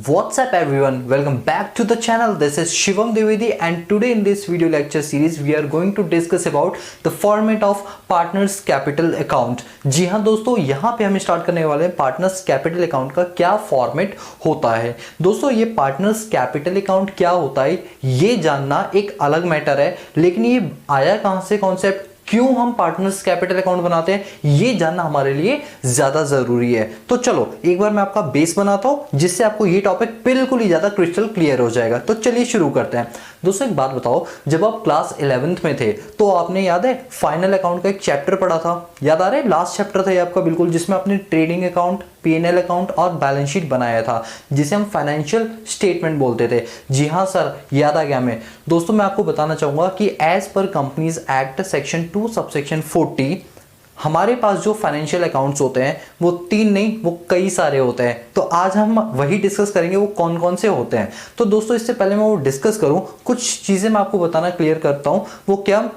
What's up everyone, welcome back to the channel. This is Shivam Dwivedi and today in this video lecture series we are going to discuss about the format of partners capital account. जी हाँ दोस्तों, यहाँ पे हम start करने वाले हैं partners capital account का क्या फॉर्मेट होता है। दोस्तों ये पार्टनर्स कैपिटल अकाउंट क्या होता है ये जानना एक अलग मैटर है, लेकिन ये आया कहाँ से कॉन्सेप्ट, क्यों हम पार्टनर्स कैपिटल अकाउंट बनाते हैं ये जानना हमारे लिए ज्यादा जरूरी है। तो चलो एक बार मैं आपका बेस बनाता हूं जिससे आपको ये टॉपिक बिल्कुल ही ज्यादा क्रिस्टल क्लियर हो जाएगा। तो चलिए शुरू करते हैं। दोस्तों एक बात बताओ, जब आप क्लास 11th में थे तो आपने याद है फाइनल अकाउंट का एक चैप्टर पढ़ा था, याद आ रहा है? लास्ट चैप्टर था ये आपका बिल्कुल, जिसमें आपने ट्रेडिंग अकाउंट, P&L अकाउंट और बैलेंस शीट बनाया था जिसे हम फाइनेंशियल स्टेटमेंट बोलते थे। जी हाँ सर, याद आ गया हमें। दोस्तों मैं आपको बताना चाहूंगा कि as per companies act section 2 subsection 40 हमारे पास जो फाइनेंशियल अकाउंट्स होते हैं वो 3 नहीं, वो कई सारे होते हैं। तो आज हम वही डिस्कस करेंगे वो कौन कौन से होते हैं। तो दोस्तों इससे पहले मैं वो डिस्कस करूं, कुछ चीजें मैं आपको बताना क्लियर करता हूं। वो क्या,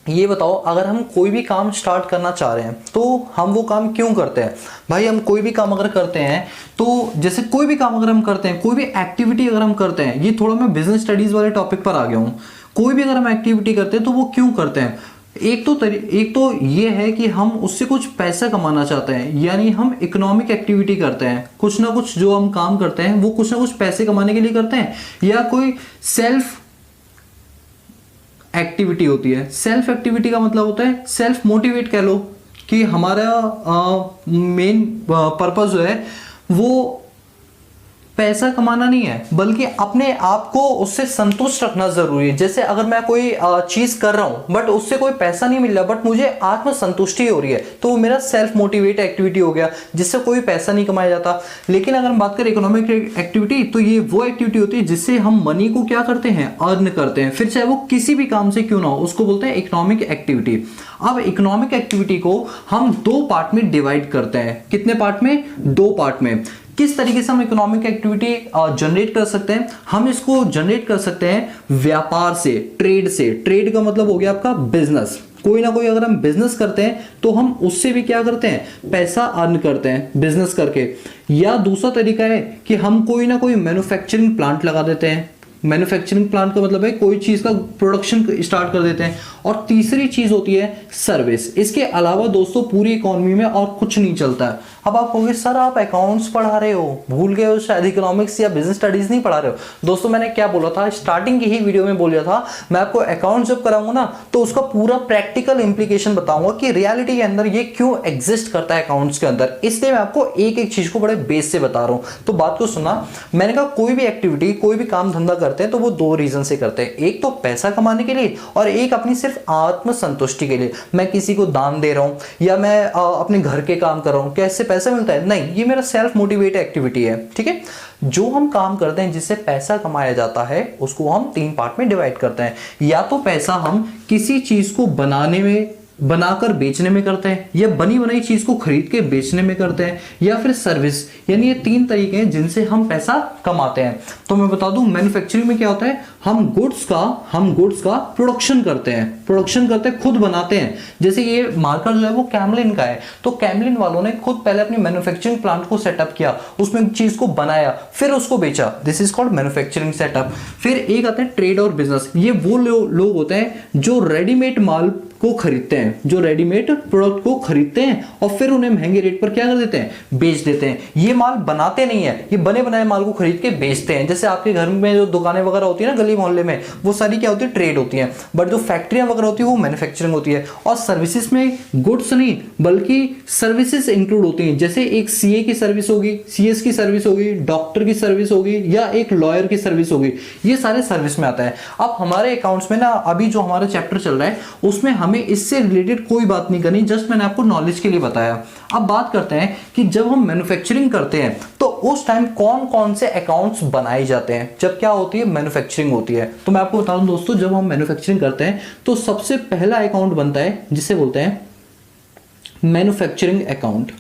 ये बताओ, अगर हम कोई भी काम स्टार्ट करना चाह रहे हैं तो हम वो काम क्यों करते हैं? भाई हम कोई भी काम अगर करते हैं तो जैसे कोई भी काम अगर हम करते हैं, कोई भी एक्टिविटी अगर हम करते हैं, ये थोड़ा मैं बिजनेस स्टडीज वाले टॉपिक पर आ गया हूँ। कोई भी अगर हम एक्टिविटी करते हैं तो वो क्यों करते हैं? एक तो ये है कि हम उससे कुछ पैसा कमाना चाहते हैं, यानी हम इकोनॉमिक एक्टिविटी करते हैं। कुछ ना कुछ जो हम काम करते हैं वो कुछ ना कुछ पैसे कमाने के लिए करते हैं, या कोई सेल्फ एक्टिविटी होती है। सेल्फ एक्टिविटी का मतलब होता है सेल्फ मोटिवेट कह लो, कि हमारा मेन पर्पस जो है वो पैसा कमाना नहीं है, बल्कि अपने आप को उससे संतुष्ट रखना जरूरी है। जैसे अगर मैं कोई चीज कर रहा हूं बट उससे कोई पैसा नहीं मिल रहा बट मुझे आत्म संतुष्टि हो रही है, तो वो मेरा सेल्फ मोटिवेट एक्टिविटी हो गया जिससे कोई पैसा नहीं कमाया जाता। लेकिन अगर हम बात करें इकोनॉमिक एक्टिविटी, तो ये वो एक्टिविटी होती है जिससे हम मनी को क्या करते हैं, अर्न करते हैं, फिर चाहे वो किसी भी काम से क्यों ना हो, उसको बोलते हैं इकोनॉमिक एक्टिविटी। अब इकोनॉमिक एक्टिविटी को हम 2 पार्ट में डिवाइड करते हैं। कितने पार्ट में? 2 पार्ट में। किस तरीके से हम इकोनॉमिक एक्टिविटी जनरेट कर सकते हैं? हम इसको जनरेट कर सकते हैं व्यापार से, ट्रेड से। ट्रेड का मतलब हो गया आपका बिजनेस। कोई ना कोई अगर हम बिजनेस करते हैं तो हम उससे भी क्या करते हैं, पैसा अर्न करते हैं बिजनेस करके। या दूसरा तरीका है कि हम कोई ना कोई मैन्युफैक्चरिंग प्लांट लगा देते हैं। मैन्युफैक्चरिंग प्लांट का मतलब है कोई चीज का प्रोडक्शन स्टार्ट कर देते हैं। और तीसरी चीज होती है सर्विस। इसके अलावा दोस्तों पूरी इकोनॉमी में और कुछ नहीं चलता है। अब आप कहोगे सर आप अकाउंट्स पढ़ा रहे हो, भूल गए हो शायद, इकोनॉमिक्स या बिजनेस स्टडीज नहीं पढ़ा रहे हो। दोस्तों मैंने क्या बोला था स्टार्टिंग की ही वीडियो में, बोला था मैं आपको अकाउंट जब कराऊंगा ना तो उसका पूरा प्रैक्टिकल इंप्लीकेशन बताऊंगा कि रियलिटी के अंदर ये क्यों एग्जिस्ट करता है अकाउंट्स के अंदर। इसलिए मैं आपको एक एक चीज को बड़े बेस से बता रहा हूं। तो बात को सुना, मैंने कहा कोई भी एक्टिविटी, कोई भी काम धंधा करते हैं तो वो 2 रीजन से करते हैं। एक तो पैसा कमाने के लिए और एक अपनी सिर्फ आत्म संतुष्टि के लिए। मैं किसी को दान दे रहा हूं या मैं अपने घर के काम कर रहा हूं, क्या इससे पैसा मिलता है? नहीं, ये मेरा सेल्फ मोटिवेट एक्टिविटी है। ठीक है, जो हम काम करते हैं जिससे पैसा कमाया जाता है उसको हम 3 पार्ट में डिवाइड करते हैं। या तो पैसा हम किसी चीज को बनाने में, बनाकर बेचने में करते हैं, या बनी बनाई चीज को खरीद के बेचने में करते हैं, या फिर सर्विस। यानी ये 3 तरीके हैं जिनसे हम पैसा कमाते हैं। तो मैं बता दूं मैन्युफैक्चरिंग में क्या होता है, हम गुड्स का प्रोडक्शन करते हैं, खुद बनाते हैं। जैसे ये मार्कर जो है वो कैमलिन का है, तो कैमलिन वालों ने खुद पहले अपनी मैन्युफैक्चरिंग प्लांट को सेटअप किया, उसमें चीज को बनाया, फिर उसको बेचा। This is called manufacturing setup. फिर एक आते हैं ट्रेड और बिजनेस। ये वो लोग होते हैं जो रेडीमेड माल को खरीदते हैं, जो रेडीमेड प्रोडक्ट को खरीदते हैं और फिर उन्हें महंगे रेट पर क्या कर देते हैं, बेच देते हैं। ये माल बनाते नहीं है, ये बने बनाए माल को खरीद के बेचते हैं। जैसे आपके घर में जो दुकानें वगैरह होती है ना गली मोहल्ले में, वो सारी क्या होती है, ट्रेड होती है। बट जो फैक्ट्रियां वगैरह होती है वो मैन्युफैक्चरिंग होती है। और सर्विसेज में गुड्स नहीं बल्कि सर्विसेज इंक्लूड होती हैं। जैसे एक सीए की सर्विस होगी, सीएस की सर्विस होगी, डॉक्टर की सर्विस होगी, या एक लॉयर की सर्विस होगी। ये सारे सर्विस में आता है। अब हमारे अकाउंट्स में ना अभी जो हमारा चैप्टर चल रहा है उसमें हमें इससे रिलेटेड कोई बात नहीं करनी, जस्ट मैंने आपको नॉलेज के लिए बताया। अब बात करते हैं कि जब हम मैन्युफैक्चरिंग करते हैं तो उस टाइम कौन कौन से अकाउंट्स बनाए जाते हैं जब क्या होती है, मैन्युफैक्चरिंग होती है। तो मैं आपको बता दूं दोस्तों, जब हम मैन्युफैक्चरिंग करते हैं तो सबसे पहला अकाउंट बनता है जिसे बोलते हैं मैन्युफैक्चरिंग अकाउंट।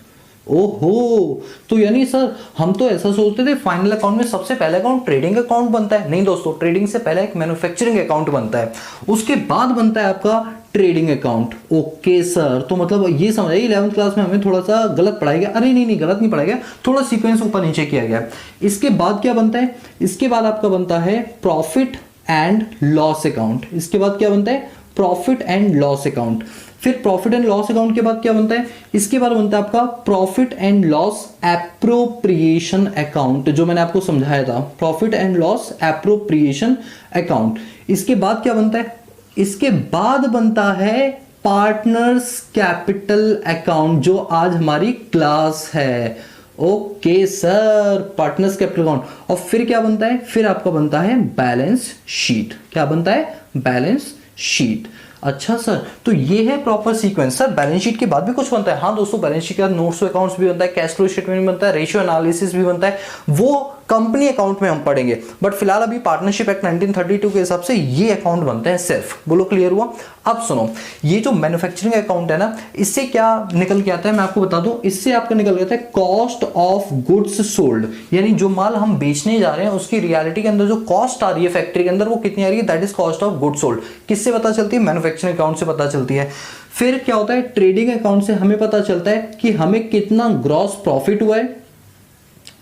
ओहो, तो यानी सर हम तो ऐसा सोचते थे फाइनल अकाउंट में सबसे पहला अकाउंट ट्रेडिंग अकाउंट बनता है। नहीं दोस्तों, ट्रेडिंग से पहले एक मैन्युफैक्चरिंग अकाउंट बनता है, उसके बाद बनता है आपका ट्रेडिंग अकाउंट। ओके सर, तो मतलब ये समझ आइए 11th क्लास में हमें थोड़ा सा गलत पढ़ाया गया। अरे नहीं, गलत नहीं पढ़ाया गया, थोड़ा सीक्वेंस ऊपर नीचे किया गया। इसके बाद क्या बनता है? इसके बाद आपका बनता है प्रॉफिट एंड लॉस अकाउंट। इसके बाद क्या बनता है? Profit and loss account. फिर प्रॉफिट एंड लॉस अकाउंट के बाद क्या बनता है? इसके बाद बनता है आपका profit and loss appropriation account, जो मैंने आपको समझाया था, profit and loss appropriation account. इसके बाद क्या बनता है? इसके बाद बनता है पार्टनर्स कैपिटल अकाउंट, जो आज हमारी क्लास है। Okay sir, partners capital account. और फिर क्या बनता है? फिर आपका बनता है बैलेंस शीट। क्या बनता है? Balance sheet. अच्छा सर, तो ये है proper sequence. Sir balance sheet के बाद भी कुछ बनता है? हाँ दोस्तों, बैलेंस शीट के बाद नोट्स अकाउंट्स भी बनता है, कैश फ्लो स्टेटमेंट भी बनता है, रेशियो एनालिसिस भी बनता है, वो कंपनी अकाउंट में हम पढ़ेंगे। बट फिलहाल अभी पार्टनरशिप एक्ट 1932 के हिसाब से ये अकाउंट बनते हैं सिर्फ। बोलो क्लियर हुआ? अब सुनो, ये जो मैन्युफैक्चरिंग अकाउंट है ना, इससे क्या निकल के आता है मैं आपको बता दूं। इससे आपका निकल के आता है कॉस्ट ऑफ गुड्स सोल्ड, यानी जो माल हम बेचने जा रहे हैं उसकी रियलिटी के अंदर जो कॉस्ट आ रही है फैक्ट्री के अंदर, वो कितनी आ रही है, that is cost of goods sold. किससे पता चलती है? मैन्युफैक्चरिंग अकाउंट से पता चलती है। फिर क्या होता है? ट्रेडिंग अकाउंट से हमें पता चलता है कि हमें कितना ग्रॉस प्रॉफिट हुआ है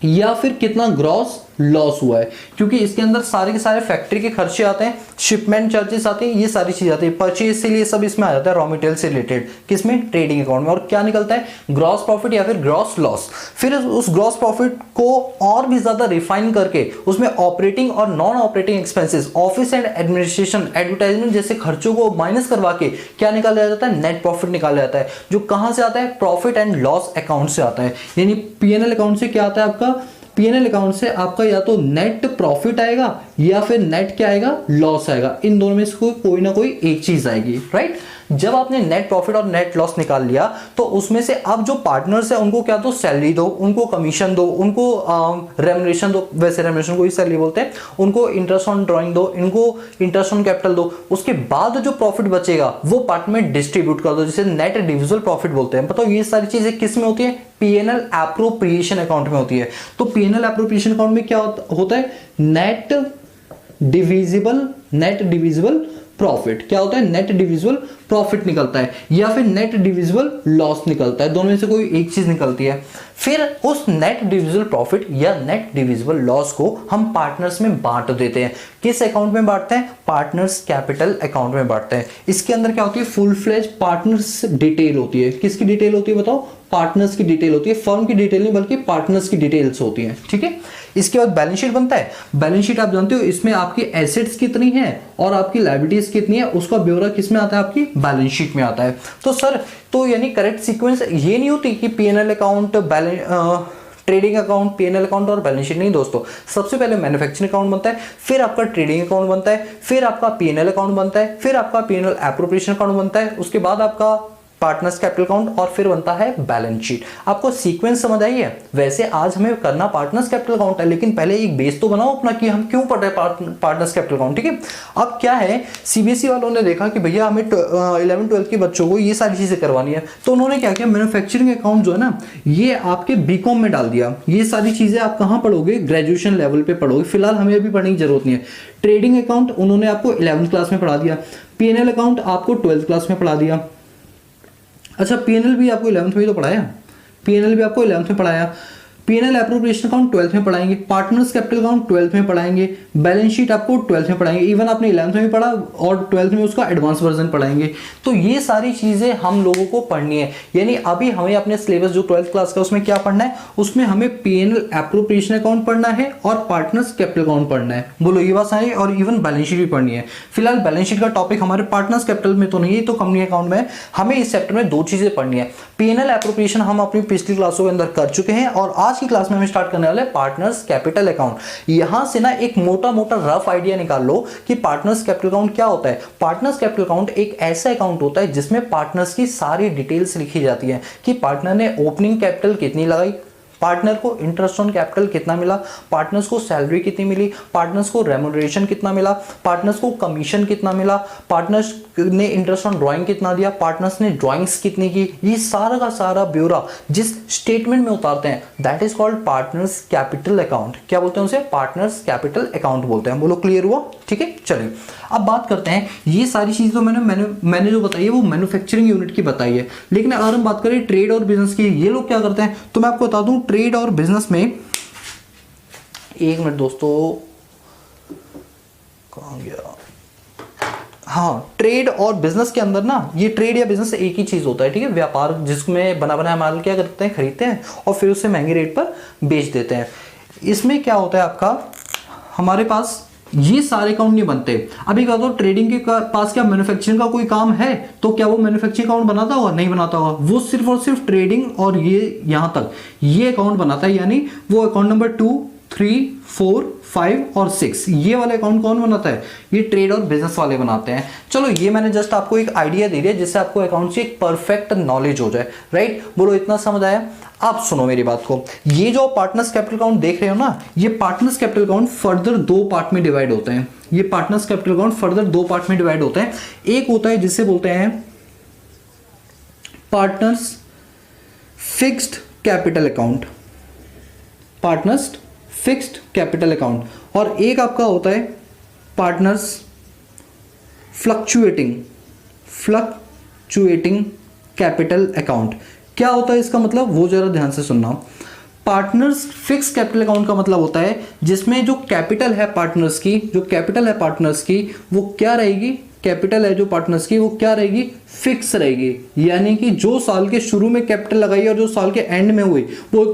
या फिर कितना ग्रॉस लॉस हुआ है, क्योंकि इसके अंदर सारे के सारे फैक्ट्री के खर्चे आते हैं, शिपमेंट चार्जेस आते हैं, ये सारी चीजें आती है, परचेज से लिए सब इसमें आ जाता है, रॉ मटेरियल से रिलेटेड। किसमें? ट्रेडिंग अकाउंट में। और क्या निकलता है? ग्रॉस प्रॉफिट या फिर ग्रॉस लॉस। फिर उस ग्रॉस प्रॉफिट को और भी ज्यादा रिफाइन करके उसमें ऑपरेटिंग और non operating expenses, office and administration, advertisement जैसे खर्चों को माइनस करवा के क्या निकाला जाता है? नेट प्रॉफिट निकाला जाता है, जो कहां से आता है? प्रॉफिट एंड लॉस अकाउंट से आता है। यानी पीएनएल अकाउंट से क्या आता है आपका? पीएनएल अकाउंट से आपका या तो नेट प्रॉफिट आएगा या फिर नेट क्या आएगा? लॉस आएगा। इन दोनों में से कोई ना कोई एक चीज आएगी, राइट? जब आपने नेट प्रॉफिट और नेट लॉस निकाल लिया, तो उसमें से अब जो पार्टनर्स है उनको क्या दो? सैलरी दो, उनको कमीशन दो, उनको रेम्युनरेशन दो। वैसे रेम्युनरेशन को ही सैलरी बोलते हैं। उनको इंटरेस्ट ऑन ड्रॉइंग दो, इनको इंटरेस्ट ऑन कैपिटल दो। उसके बाद जो प्रॉफिट बचेगा वो पार्ट में डिस्ट्रीब्यूट कर दो, जिसे नेट डिविजिबल प्रॉफिट बोलते हैं। बताओ ये सारी चीजें किस में होती है? पीएनएल एप्रोप्रिएशन अकाउंट में होती है। तो पीएनएल एप्रोप्रिएशन अकाउंट में क्या होता है? Net divisible profit. क्या होता है? नेट डिविजिबल प्रॉफिट निकलता है या फिर नेट डिविजिबल लॉस निकलता है, दोनों में से कोई एक चीज निकलती है। फिर उस नेट डिविजिबल प्रॉफिट या नेट डिविजिबल लॉस को हम पार्टनर्स में बांट देते हैं। किस अकाउंट में बांटते हैं? पार्टनर्स कैपिटल अकाउंट में बांटते हैं। इसके अंदर क्या होती है? फुल फ्लेज पार्टनर्स डिटेल होती है। किसकी डिटेल होती है बताओ? पार्टनर्स की डिटेल होती है। फर्म की डिटेल नहीं बल्कि पार्टनर्स की डिटेल्स होती है, ठीक है। इसके बाद बैलेंस शीट बनता है। बैलेंस शीट आप जानते हो, इसमें आपकी एसेट्स कितनी है और आपकी लायबिलिटीज कितनी है, उसका ब्यौरा किसमें आता है? आपकी बैलेंस शीट में आता है। तो सर, तो यानी करेक्ट सीक्वेंस ये नहीं होती कि PNL account, trading account, PNL account और बैलेंस शीट। नहीं दोस्तों, सबसे पहले मैन्युफैक्चरिंग अकाउंट बनता है, फिर आपका ट्रेडिंग अकाउंट बनता है, फिर आपका पीएनएल अकाउंट बनता है, फिर आपका पीएनएल एप्रोप्रिएशन अकाउंट बनता है, उसके बाद आपका पार्टनर्स कैपिटल अकाउंट और फिर बनता है बैलेंस शीट। आपको सीक्वेंस समझ आई है? वैसे आज हमें करना पार्टनर्स कैपिटल अकाउंट है, लेकिन पहले एक बेस तो बनाओ अपना कि हम क्यों पढ़ रहे हैं पार्टनर्स कैपिटल अकाउंट, ठीक है। अब क्या है, सीबीएसई वालों ने देखा कि भैया हमें 11-12 के बच्चों को ये सारी चीजें करवानी है, तो उन्होंने क्या किया, मैन्युफैक्चरिंग अकाउंट जो है ना, ये आपके बीकॉम में डाल दिया। ये सारी चीजें आप कहाँ पढ़ोगे? ग्रेजुएशन लेवल पे पढ़ोगे। फिलहाल हमें अभी पढ़ने की जरूरत नहीं है। ट्रेडिंग अकाउंट उन्होंने आपको 11th क्लास में पढ़ा दिया, पीएनएल अकाउंट आपको 12th क्लास में पढ़ा दिया। अच्छा, पीएनएल भी आपको 11th में ही तो पढ़ाया, पीएनएल भी आपको 11th में पढ़ाया। पीएनएल एप्रोप्रिएशन अकाउंट 12th में पढ़ाएंगे, पार्टनर्स कैपिटल अकाउंट 12th में पढ़ाएंगे, बैलेंस शीट आपको 12th में पढ़ाएंगे। इवन आपने 11th में भी पढ़ा और 12th में उसका एडवांस वर्जन पढ़ाएंगे। तो ये सारी चीजें हम लोगों को पढ़नी है। यानी अभी हमें अपने सिलेबस जो 12th क्लास का उसमें क्या पढ़ना है, उसमें हमें पीएनएल एप्रोप्रिएशन अकाउंट पढ़ना है और पार्टनर्स कैपिटल अकाउंट पढ़ना है। बोलो ये बात सही है। और इवन बैलेंस शीट भी पढ़नी है। फिलहाल बैलेंस शीट का टॉपिक हमारे पार्टनर्स कैपिटल में तो नहीं है, तो कंपनी अकाउंट में। हमें इस चैप्टर में दो चीजें पढ़नी है। पीएनएल एप्रोप्रिएशन हम अपनी पिछली क्लासों के अंदर कर चुके हैं और आज की क्लास में हम स्टार्ट करने वाले पार्टनर्स कैपिटल अकाउंट। यहां से ना एक मोटा मोटा रफ आइडिया निकाल लो कि पार्टनर्स कैपिटल अकाउंट क्या होता है। पार्टनर्स कैपिटल अकाउंट एक ऐसा अकाउंट होता है जिसमें पार्टनर्स की सारी डिटेल्स लिखी जाती है कि पार्टनर ने ओपनिंग कैपिटल कितनी लगाई, पार्टनर को इंटरेस्ट ऑन कैपिटल कितना मिला, पार्टनर्स को सैलरी कितनी मिली, पार्टनर्स को रेम्युनरेशन कितना मिला, पार्टनर्स को कमीशन कितना मिला, पार्टनर्स ने इंटरेस्ट ऑन ड्राइंग कितना दिया, पार्टनर्स ने ड्राइंग्स कितनी की, ये सारा का सारा ब्यौरा जिस स्टेटमेंट में उतारते हैं that is called partners capital account. क्या बोलते हैं उसे? पार्टनर्स कैपिटल अकाउंट बोलते हैं। बोलो क्लियर हुआ? ठीक है, चलिए अब बात करते हैं। ये सारी चीज़ तो मैंने जो बताई है वो मैन्युफैक्चरिंग यूनिट की बताई है, लेकिन अगर हम बात करें ट्रेड और बिजनेस की, ये लोग क्या करते हैं तो मैं आपको बता दूं ट्रेड और बिजनेस में, एक मिनट दोस्तों, कहां गया, हाँ, ट्रेड और बिजनेस के अंदर ना, ये ट्रेड या बिजनेस एक ही चीज होता है, ठीक है, व्यापार जिसमें बना बनाया माल क्या करते हैं, खरीदते हैं और फिर उसे महंगे रेट पर बेच देते हैं। इसमें क्या होता है आपका, हमारे पास ये सारे अकाउंट नहीं बनते। अभी क्या होता है, ट्रेडिंग के पास क्या मैन्युफैक्चरिंग का कोई काम है तो क्या वो मैन्युफैक्चरिंग अकाउंट बनाता होगा? नहीं बनाता होगा। वो सिर्फ और सिर्फ ट्रेडिंग और ये यहां तक ये अकाउंट बनाता है, यानी वो अकाउंट नंबर 2, 3, 4, 5 और 6 ये वाले अकाउंट कौन बनाता है? ये ट्रेड और बिजनेस वाले बनाते हैं। चलो ये मैंने जस्ट आपको एक आइडिया दे दिया जिससे आपको अकाउंट की एक परफेक्ट नॉलेज हो जाए, राइट? बोलो इतना समझ आया? आप सुनो मेरी बात को, ये जो पार्टनर्स कैपिटल अकाउंट देख रहे हो ना, ये partners capital account further 2 part में डिवाइड होते हैं। ये partners capital account further 2 part में डिवाइड होते हैं। एक होता है जिसे बोलते हैं partners fixed capital account, partners fixed capital account, और एक आपका होता है पार्टनर्स फ्लक्चुएटिंग कैपिटल अकाउंट। क्या होता है इसका मतलब, वो जरा ध्यान से सुनना। पार्टनर्स फिक्स कैपिटल अकाउंट का मतलब होता है जिसमें जो कैपिटल है पार्टनर्स की, वो क्या रहेगी, कैपिटल है जो पार्टनर्स की वो क्या रहेगी, फिक्स रहेगी। यानी कि जो साल के शुरू में कैपिटल लगाई और जो साल के एंड में हुई वो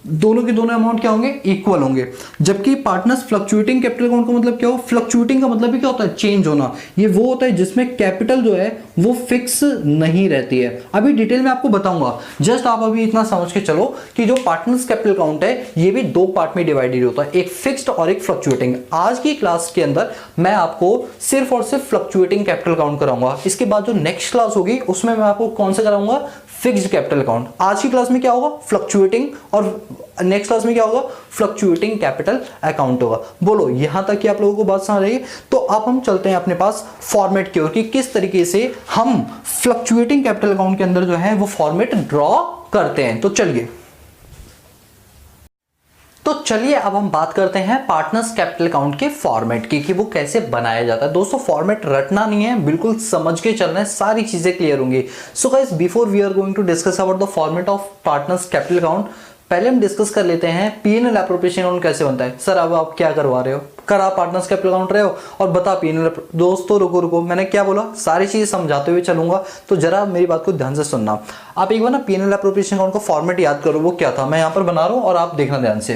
दोनों के दोनों अमाउंट क्या होंगे, इक्वल होंगे। जबकि पार्टनर्स फ्लक्चुएटिंग कैपिटल अकाउंट का मतलब क्या हो, फ्लक्चुएटिंग का मतलब भी क्या होता है, चेंज होना। ये वो होता है जिसमें कैपिटल जो है वो फिक्स नहीं रहती है। अभी डिटेल में आपको बताऊंगा, जस्ट आप अभी इतना समझ के चलो कि जो पार्टनर्स कैपिटल अकाउंट है ये भी 2 पार्ट में डिवाइडेड होता है, एक फिक्स्ड और एक फ्लक्चुएटिंग। आज की क्लास के अंदर मैं आपको सिर्फ और सिर्फ फ्लक्चुएटिंग कैपिटल अकाउंट कराऊंगा। इसके बाद जो नेक्स्ट क्लास होगी उसमें मैं आपको कौन सा कराऊंगा, फिक्स्ड कैपिटल अकाउंट। आज की क्लास में क्या होगा, फ्लक्चुएटिंग, और नेक्स्ट क्लास में क्या होगा, फ्लक्चुएटिंग कैपिटल अकाउंट होगा। बोलो यहां तक कि आप लोगों को बात समझ रही है? तो अब हम चलते हैं अपने पास फॉर्मेट की ओर कि किस तरीके से हम फ्लक्चुएटिंग कैपिटल अकाउंट के अंदर जो है वो फॉर्मेट ड्रॉ करते हैं। तो चलिए अब हम बात करते हैं पार्टनर्स कैपिटल अकाउंट के फॉर्मेट की कि वो कैसे बनाया जाता है। दोस्तों फॉर्मेट रटना नहीं है, बिल्कुल समझ के चलना है, सारी चीजें क्लियर होंगी। So guys before we are going to discuss about the format of partners capital account, पहले हम डिस्कस कर लेते हैं पीएनएल एप्रोप्रिएशन अकाउंट कैसे बनता है। सर अब आप क्या करवा रहे हो, कर आप पार्टनर्स कैपिटल अकाउंट रहे हो और बता पीएनएल। दोस्तों रुको, मैंने क्या बोला, सारी चीजें समझाते हुए चलूंगा, तो जरा मेरी बात को ध्यान से सुनना। आप एक बार ना पीएनएल एप्रोप्रिएशन अकाउंट का फॉर्मेट याद करो, वो क्या था, मैं यहाँ पर बना रहा हूँ और आप देखना ध्यान से।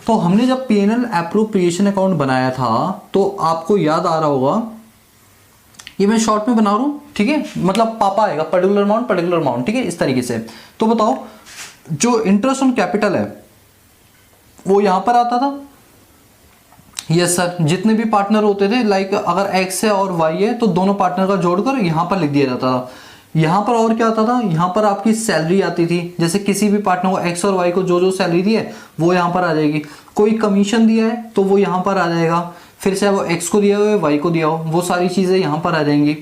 तो हमने जब पीएनएल एप्रोप्रिएशन अकाउंट बनाया था तो आपको याद आ रहा होगा, ये मैं शॉर्ट में बना रहा हूं, ठीक है, मतलब पापा आएगा पर्टिकुलर अमाउंट, ठीक है, इस तरीके से। तो बताओ जो इंटरेस्ट ऑन कैपिटल है वो यहां पर आता था। यस सर, जितने भी पार्टनर होते थे, लाइक अगर एक्स है और वाई है तो दोनों पार्टनर का जोड़कर यहां पर लिख दिया जाता था। यहां पर और क्या आता था, यहां पर आपकी सैलरी आती थी, जैसे किसी भी पार्टनर को एक्स और वाई को जो जो सैलरी दी है वो यहां पर आ जाएगी। कोई कमीशन दिया है तो वो यहां पर आ जाएगा, फिर चाहे वो एक्स को दिया हो या वाई को दिया हो, वो सारी चीजें यहां पर आ जाएंगी।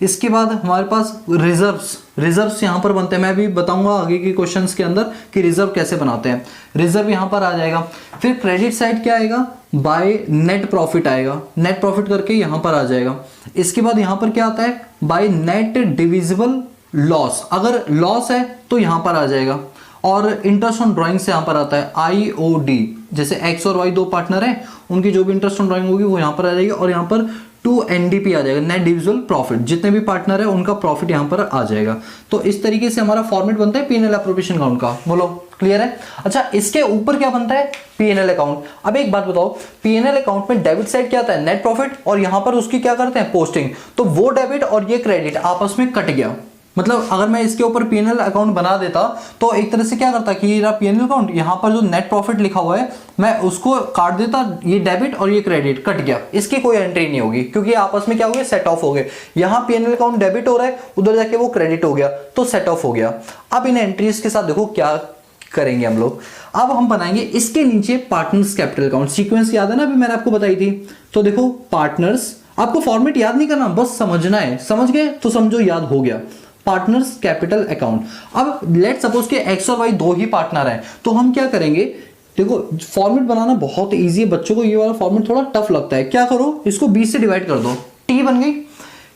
इसके बाद हमारे पास रिजर्व्स यहाँ पर बनते हैं, मैं भी बताऊंगा आगे के क्वेश्चंस के अंदर कि रिजर्व कैसे बनाते हैं। रिजर्व यहाँ पर आ जाएगा। फिर क्रेडिट साइड क्या आएगा, बाय नेट प्रॉफिट आएगा, नेट प्रॉफिट करके यहाँ पर आ जाएगा। इसके बाद यहाँ पर क्या आता है, बाय नेट डिविजिबल लॉस, अगर लॉस है तो यहाँ पर आ जाएगा। और इंटरेस्ट ऑन ड्राइंग से यहाँ पर आता है IOD, जैसे एक्स और वाई 2 पार्टनर हैं, उनकी जो भी इंटरेस्ट ऑन ड्राइंग होगी वो यहाँ पर आ जाएगी। और यहाँ पर 2 NDP आ जाएगा, नेट डिविजिबल प्रॉफिट, जितने भी पार्टनर है उनका प्रॉफिट यहाँ पर आ जाएगा। तो इस तरीके से हमारा फॉर्मेट बनता है पीएनएल एप्रोप्रिएशन अकाउंट का। बोलो क्लियर है? अच्छा, इसके ऊपर क्या बनता है, पीएनएल अकाउंट। अब एक बात बताओ, पीएनएल अकाउंट में डेबिट साइड क्या आता है, नेट प्रॉफिट, और यहाँ पर उसकी क्या करते हैं, पोस्टिंग। तो वो डेबिट और ये क्रेडिट आपस में कट गया। मतलब अगर मैं इसके ऊपर पीएनएल अकाउंट बना देता तो एक तरह से क्या करता कि ये पीएनएल अकाउंट, यहाँ पर जो नेट प्रॉफिट लिखा हुआ है मैं उसको काट देता, ये डेबिट और ये क्रेडिट कट गया, इसकी कोई एंट्री नहीं होगी क्योंकि आपस में क्या हो गया, सेट ऑफ हो गए। यहाँ पीएनएल अकाउंट डेबिट हो रहा है, उधर जाके वो क्रेडिट हो गया तो सेट ऑफ हो गया। अब इन एंट्रीज के साथ देखो क्या करेंगे हम लोग। अब हम बनाएंगे इसके नीचे पार्टनर्स कैपिटल अकाउंट। सीक्वेंस याद है ना, अभी मैंने आपको बताई थी। तो देखो पार्टनर्स, आपको फॉर्मेट याद नहीं करना, बस समझना है। समझ गए तो समझो याद हो गया। Partners capital account. अब लेट सपोज के एक्स और वाई दो ही पार्टनर हैं, तो हम क्या करेंगे, देखो फॉर्मेट बनाना बहुत इजी है, बच्चों को ये वाला फॉर्मेट थोड़ा टफ लगता है। क्या करो, इसको 20 से डिवाइड कर दो, टी बन गई।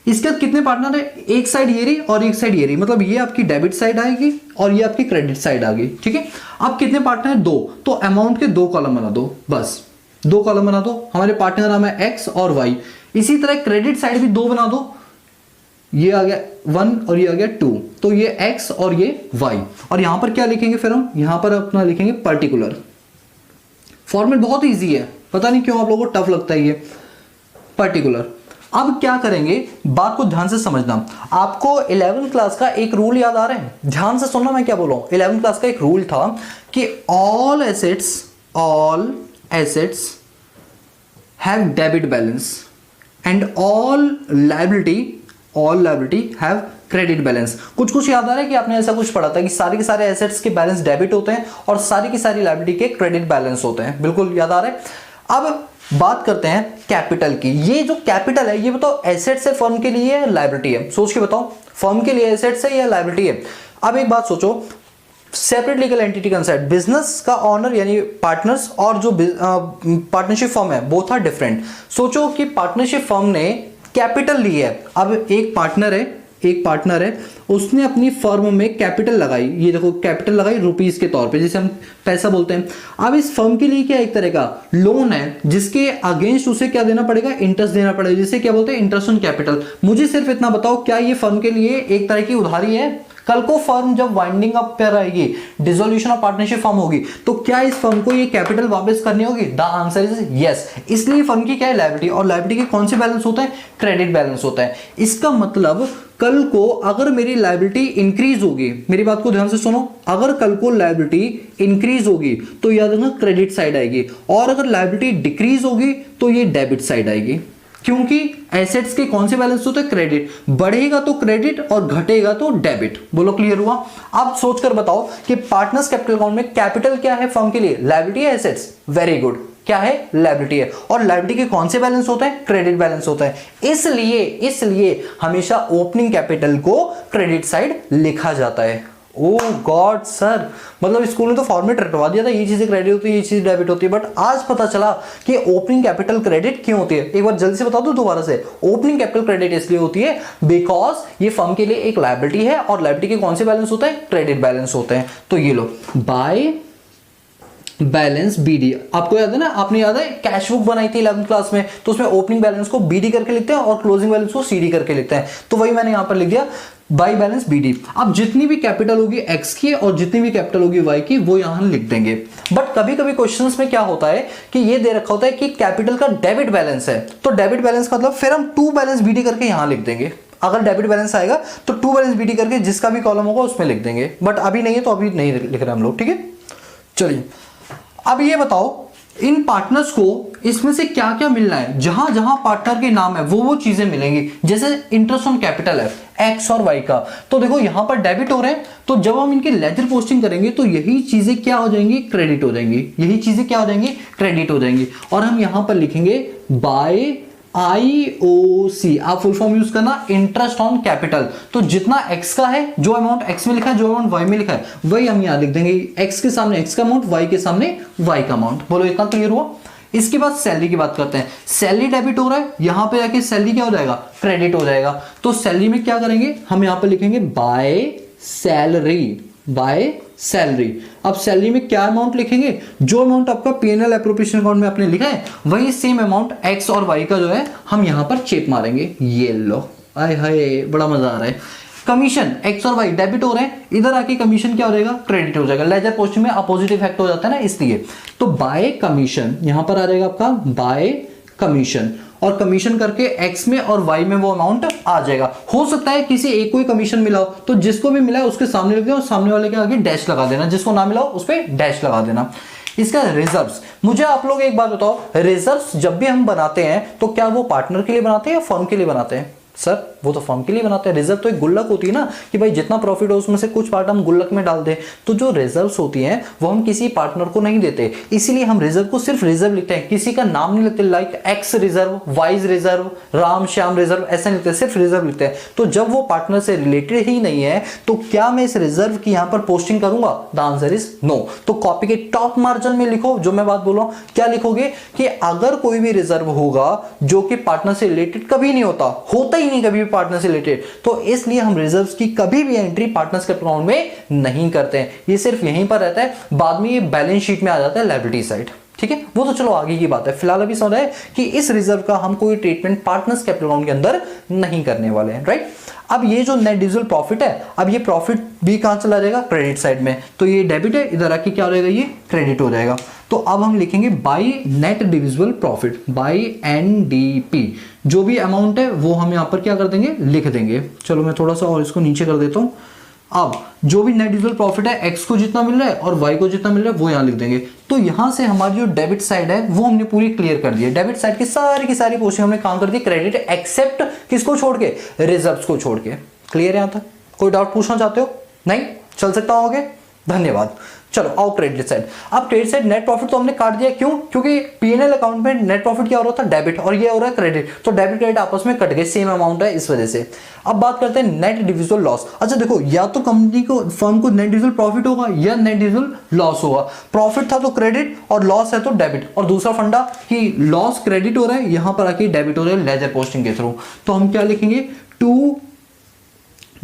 इसके बाद कितने पार्टनर है, एक साइड ये रही और एक साइड ये रही, मतलब ये आपकी डेबिट साइड आएगी और ये आपकी क्रेडिट साइड आ गई, ठीक है। अब कितने पार्टनर है, दो, तो अमाउंट के दो कॉलम बना दो, बस दो कॉलम बना दो। हमारे पार्टनर नाम है एक्स और वाई। इसी तरह क्रेडिट साइड भी दो बना दो, ये आ गया 1 और ये आ गया 2, तो ये x और ये y। और यहां पर क्या लिखेंगे फिर हम, यहां पर अपना लिखेंगे पर्टिकुलर। फॉर्मेट बहुत इजी है, पता नहीं क्यों आप लोगों को टफ लगता है ये पर्टिकुलर। अब क्या करेंगे, बात को ध्यान से समझना। आपको 11th क्लास का एक रूल याद आ रहा है, ध्यान से सुनना मैं क्या बोल रहा हूं। 11th क्लास का एक रूल था कि all assets have debit balance and all liability have credit balance. कुछ याद आ रहा है कि आपने ऐसा कुछ पढ़ा था कि सारे के सारे एसेट्स के बैलेंस डेबिट होते हैं और सारी की सारी लायबिलिटी के क्रेडिट बैलेंस होते हैं, बिल्कुल याद आ रहा है। अब बात करते हैं कैपिटल की। ये जो कैपिटल है, ये बताओ एसेट्स है फर्म के लिए या लायबिलिटी है, सोच के बताओ। फर्म के लिए एसेट्स है या लायबिलिटी है। अब एक बात सोचो, separate legal entity concept, business का ऑनर यानी पार्टनर्स और जो पार्टनरशिप फर्म है, बोथ आर डिफरेंट। सोचो कि पार्टनरशिप फर्म ने कैपिटल ली है। अब एक पार्टनर है, उसने अपनी फर्म में कैपिटल लगाई, ये देखो कैपिटल लगाई रुपीस के तौर पे, जिसे हम पैसा बोलते हैं। अब इस फर्म के लिए क्या एक तरह का लोन है, जिसके अगेंस्ट उसे क्या देना पड़ेगा, इंटरेस्ट देना पड़ेगा, जिसे क्या बोलते हैं, इंटरेस्ट ऑन कैपिटल। मुझे सिर्फ इतना बताओ, क्या ये फर्म के लिए एक तरह की उधारी है। कल को फर्म जब वाइंडिंग अप पर आएगी, डिसोल्यूशन ऑफ पार्टनरशिप फर्म होगी, तो क्या इस फर्म को ये कैपिटल वापस करनी होगी? The answer is yes. इसलिए फर्म की क्या है, लायबिलिटी, और लायबिलिटी के कौन से बैलेंस होते हैं, क्रेडिट बैलेंस होता है। इसका मतलब कल को अगर मेरी लायबिलिटी इंक्रीज होगी, मेरी बात को ध्यान से सुनो, अगर कल को लायबिलिटी इंक्रीज होगी तो याद रखना क्रेडिट साइड आएगी, और अगर लायबिलिटी डिक्रीज होगी तो ये डेबिट साइड आएगी। क्योंकि एसेट्स के कौन से बैलेंस होते हैं, क्रेडिट। बढ़ेगा तो क्रेडिट और घटेगा तो डेबिट। बोलो क्लियर हुआ। अब सोचकर बताओ कि पार्टनर्स कैपिटल अकाउंट में कैपिटल क्या है फर्म के लिए, लायबिलिटी है, एसेट्स। वेरी गुड, क्या है, लायबिलिटी है। और लायबिलिटी के कौन से बैलेंस होते हैं, क्रेडिट बैलेंस होता है। इसलिए हमेशा ओपनिंग कैपिटल को क्रेडिट साइड लिखा जाता है। ओ गॉड सर, मतलब स्कूल में तो फॉर्मेट रटवा दिया था, ये चीजें क्रेडिट होती है, ये चीज डेबिट होती है, बट आज पता चला कि ओपनिंग कैपिटल क्रेडिट क्यों होती है। एक बार जल्दी से बता दो दोबारा से। ओपनिंग कैपिटल क्रेडिट इसलिए होती है बिकॉज ये फर्म के लिए एक लायबिलिटी है, और लायबिलिटी के कौन से बैलेंस होते हैं, क्रेडिट बैलेंस होते हैं। तो ये लो, बाय बैलेंस बीडी। आपको याद है ना, आपने याद है कैश बुक बनाई थी 11th क्लास में, तो उसमें ओपनिंग बैलेंस को बीडी करके लिखते हैं और क्लोजिंग बैलेंस को सीडी करके लिखते हैं। तो वही मैंने यहां पर लिख दिया, बाई बैलेंस बीडी। अब जितनी भी कैपिटल होगी एक्स की और जितनी भी कैपिटल होगी वाई की, वो यहां लिख देंगे। बट कभी कभी क्वेश्चंस में क्या होता है कि ये दे रखा होता है कि कैपिटल का डेबिट बैलेंस है, तो डेबिट बैलेंस का मतलब फिर हम टू बैलेंस बीडी करके यहां लिख देंगे। अगर डेबिट बैलेंस आएगा तो टू बैलेंस बीडी करके जिसका भी कॉलम होगा उसमें लिख देंगे, बट अभी नहीं है तो अभी नहीं लिख रहे हम लोग, ठीक है। चलिए अब ये बताओ, इन पार्टनर्स को इसमें से क्या क्या मिलना है। जहां जहां पार्टनर के नाम है वो चीजें मिलेंगी। जैसे इंटरेस्ट ऑन कैपिटल है एक्स और वाई का, तो देखो यहां पर डेबिट हो रहे हैं, तो जब हम इनके लेजर पोस्टिंग करेंगे तो यही चीजें क्या हो जाएंगी, क्रेडिट हो जाएंगी। यही चीजें क्या हो जाएंगी, क्रेडिट हो जाएंगी। और हम यहां पर लिखेंगे बाय IOC, आप फुल फॉर्म यूज करना, इंटरेस्ट ऑन कैपिटल। तो जितना x का है, जो अमाउंट x में लिखा है, जो अमाउंट y में लिखा है, वही हम यहां लिख देंगे। x के सामने x का अमाउंट, y के सामने y का अमाउंट। बोलो इतना क्लियर हुआ। इसके बाद सैलरी की बात करते हैं। सैलरी डेबिट हो रहा है, यहां पे जाके सैलरी क्या हो जाएगा, क्रेडिट हो जाएगा। तो सैलरी में क्या करेंगे, हम यहां पर लिखेंगे बाय सैलरी। अब सैलरी में क्या अमाउंट लिखेंगे, जो अमाउंट आपका पीएनएल एप्रोप्रिएशन अकाउंट में आपने लिखा है, वही सेम अमाउंट एक्स और वाई का जो है हम यहां पर चेप मारेंगे। ये लो, आय हाय बड़ा मजा आ रहा है। कमीशन एक्स और वाई डेबिट हो रहे हैं, इधर आके कमीशन क्या हो जाएगा, क्रेडिट हो जाएगा। लेजर पोस्टिंग में अपोजिट इफेक्ट हो जाता है ना, इसलिए। तो बाय कमीशन यहां पर आ जाएगा आपका बाय कमीशन, और कमीशन करके एक्स में और वाई में वो अमाउंट आ जाएगा। हो सकता है किसी एक को ही कमीशन मिला हो, तो जिसको भी मिला है उसके सामने लिख देना और सामने वाले के आगे डैश लगा देना, जिसको ना मिला हो उस पर डैश लगा देना। इसका रिजर्व्स, मुझे आप लोग एक बात बताओ, रिजर्व्स जब भी हम बनाते हैं तो क्या वो पार्टनर के लिए बनाते हैं या फर्म के लिए बनाते हैं? सर वो तो फर्म के लिए बनाते हैं, रिजर्व तो एक गुल्लक होती है ना कि भाई जितना प्रॉफिट हो उसमें से कुछ पार्ट हम गुल्लक में डाल दें। तो जो रिजर्व्स होती हैं वो हम किसी पार्टनर को नहीं देते, इसीलिए हम रिजर्व को सिर्फ रिजर्व लिखते हैं, किसी का नाम नहीं लिखते, like x reserve, wise reserve, Ram Shyam reserve, ऐसा नहीं लिखते, सिर्फ रिजर्व लिखते हैं। तो जब वो पार्टनर से रिलेटेड ही नहीं है तो क्या मैं इस रिजर्व की यहां पर पोस्टिंग करूंगा? The answer is no. तो कॉपी के टॉप मार्जिन में लिखो जो मैं बात बोल रहा हूं, क्या लिखोगे कि अगर कोई भी रिजर्व होगा जो कि पार्टनर से रिलेटेड कभी नहीं होता ही नहीं कभी भी पार्टनर से रिलेटेड, तो इसलिए हम रिजर्व्स की कभी भी एंट्री पार्टनर्स के अकाउंट में नहीं करते हैं, ये सिर्फ यहीं पर रहता है, बाद में ये बैलेंस शीट में आ जाता है लायबिलिटी साइड। ठीक है, वो तो चलो आगे की बात है, फिलहाल अभी समझ है कि इस रिजर्व का हम कोई ट्रीटमेंट पार्टनर्स कैपिटल अकाउंट के अंदर नहीं करने वाले हैं, राइट। अब ये जो नेट डिविजिबल प्रॉफिट है, अब ये प्रॉफिट भी कहां चला जाएगा? क्रेडिट साइड में। तो ये डेबिट है, इधर आके क्या हो जाएगा? ये क्रेडिट हो जाएगा। तो अब हम लिखेंगे by net divisible profit, by NDP, जो भी अमाउंट है वो हम यहां पर क्या कर देंगे? लिख देंगे। चलो मैं थोड़ा सा और इसको नीचे कर देता हूं। अब जो भी नेट डिविजिबल प्रॉफिट है, एक्स को जितना मिल रहा है और वाई को जितना मिल रहा है वो यहां लिख देंगे। तो यहां से हमारी जो डेबिट साइड है वो हमने पूरी क्लियर कर दी है। डेबिट साइड की सारी पोस्टिंग हमने काम कर दी क्रेडिट, एक्सेप्ट किसको छोड़ के? रिजर्व्स को छोड़ के। क्लियर है यहां तक? कोई डाउट पूछना चाहते हो? नहीं चल सकता होगे? धन्यवाद। चलो आओ क्रेडिट साइड। अब क्रेडिट साइड नेट प्रॉफिट तो हमने काट दिया, क्यों? क्योंकि पीएनएल अकाउंट में नेट प्रॉफिट क्या हो रहा था? डेबिट, और ये हो रहा है क्रेडिट, तो डेबिट क्रेडिट आपस में कट गए, सेम अमाउंट है इस वजह से। अब बात करते हैं नेट डिविजिबल लॉस। अच्छा देखो, या तो कंपनी को, फर्म को नेट डिविजिबल प्रॉफिट होगा या नेट डिविजिबल लॉस होगा। प्रॉफिट था तो क्रेडिट और लॉस है तो डेबिट, और दूसरा फंडा कि लॉस क्रेडिट हो रहा है, यहां पर आके डेबिट हो रहा है लेजर पोस्टिंग के थ्रू। तो हम क्या लिखेंगे? टू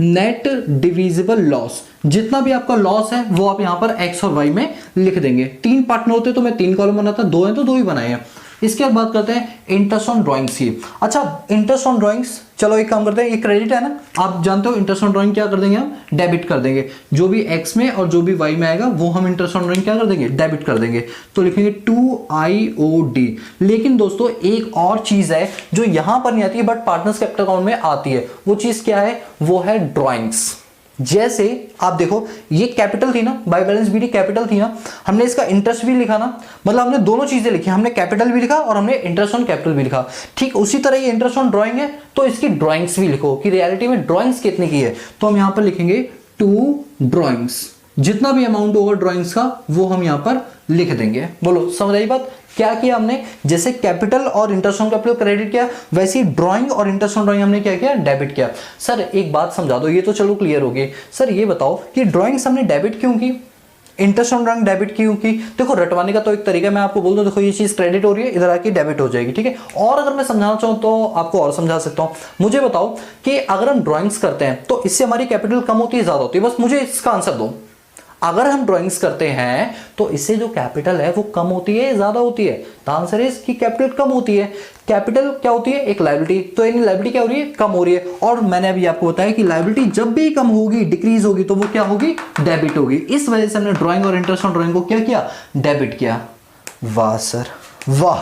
नेट डिविजिबल लॉस, जितना भी आपका लॉस है वो आप यहां पर एक्स और वाई में लिख देंगे। 3 पार्टनर होते तो मैं 3 कॉलम बनाता, 2 हैं तो 2 ही बनाए हैं। इसके बाद बात करते हैं इंटरेस्ट ऑन ड्राइंग्स की। अच्छा इंटरेस्ट ऑन ड्राइंग्स, चलो एक काम करते हैं, ये क्रेडिट है ना, आप जानते हो इंटरेस्ट ऑन ड्राइंग क्या कर देंगे? हम डेबिट कर देंगे। जो भी एक्स में और जो भी वाई में आएगा वो हम इंटरेस्ट ऑन ड्राइंग क्या कर देंगे? डेबिट कर देंगे। तो लिखेंगे 2IOD। लेकिन दोस्तों एक और चीज है जो यहां पर नहीं आती है बट पार्टनर्स कैपिटल अकाउंट में आती है, वो चीज क्या है? वो है ड्राइंग्स। जैसे आप देखो ये कैपिटल थी ना, बाय बैलेंस बीडी कैपिटल थी ना, हमने इसका इंटरेस्ट भी लिखा ना, मतलब हमने दोनों चीजें लिखी, हमने कैपिटल भी लिखा और हमने इंटरेस्ट ऑन कैपिटल भी लिखा। ठीक उसी तरह ये इंटरेस्ट ऑन ड्राइंग है तो इसकी ड्राइंग्स भी लिखो कि रियलिटी में ड्राइंग्स कितनी की है। तो हम यहां पर लिखेंगे 2 ड्राइंग्स, जितना भी अमाउंट होगा ड्राइंग्स का वो हम यहां पर लिख देंगे। बोलो समझ आई बात? क्या किया हमने? जैसे कैपिटल और इंटरेस्ट ऑन कैपिटल क्रेडिट किया, वैसे ही ड्राइंग और इंटरेस्ट ऑन ड्राइंग हमने क्या किया? डेबिट किया। सर एक बात समझा दो, ये तो चलो क्लियर हो गई। सर ये बताओ कि ड्राइंग्स हमने डेबिट क्यों की, इंटरेस्ट ऑन ड्राइंग डेबिट क्यों की? देखो रटवाने का तो एक तरीका मैं आपको बोल दूं, देखो ये चीज क्रेडिट हो रही है, इधर आके डेबिट हो जाएगी, ठीक है। और अगर मैं समझाना चाहूं तो आपको और समझा सकता हूं। मुझे बताओ कि अगर हम ड्राइंग्स करते हैं तो इससे हमारी कैपिटल कम होती है ज्यादा होती है? बस मुझे इसका आंसर दो। अगर हम ड्राइंग्स करते हैं तो इससे जो कैपिटल है वो कम होती है ज्यादा होती है? द आंसर इज कि कैपिटल कम होती है। कैपिटल क्या होती है? एक लायबिलिटी, तो यानी लायबिलिटी क्या हो रही है? कम हो रही है। और मैंने अभी आपको बताया कि लायबिलिटी जब भी कम होगी, डिक्रीज होगी, तो वो क्या होगी? डेबिट होगी। इस वजह से हमने ड्राइंग और इंटरेस्ट ऑन ड्राइंग को क्या किया? डेबिट किया। वाह सर वाह,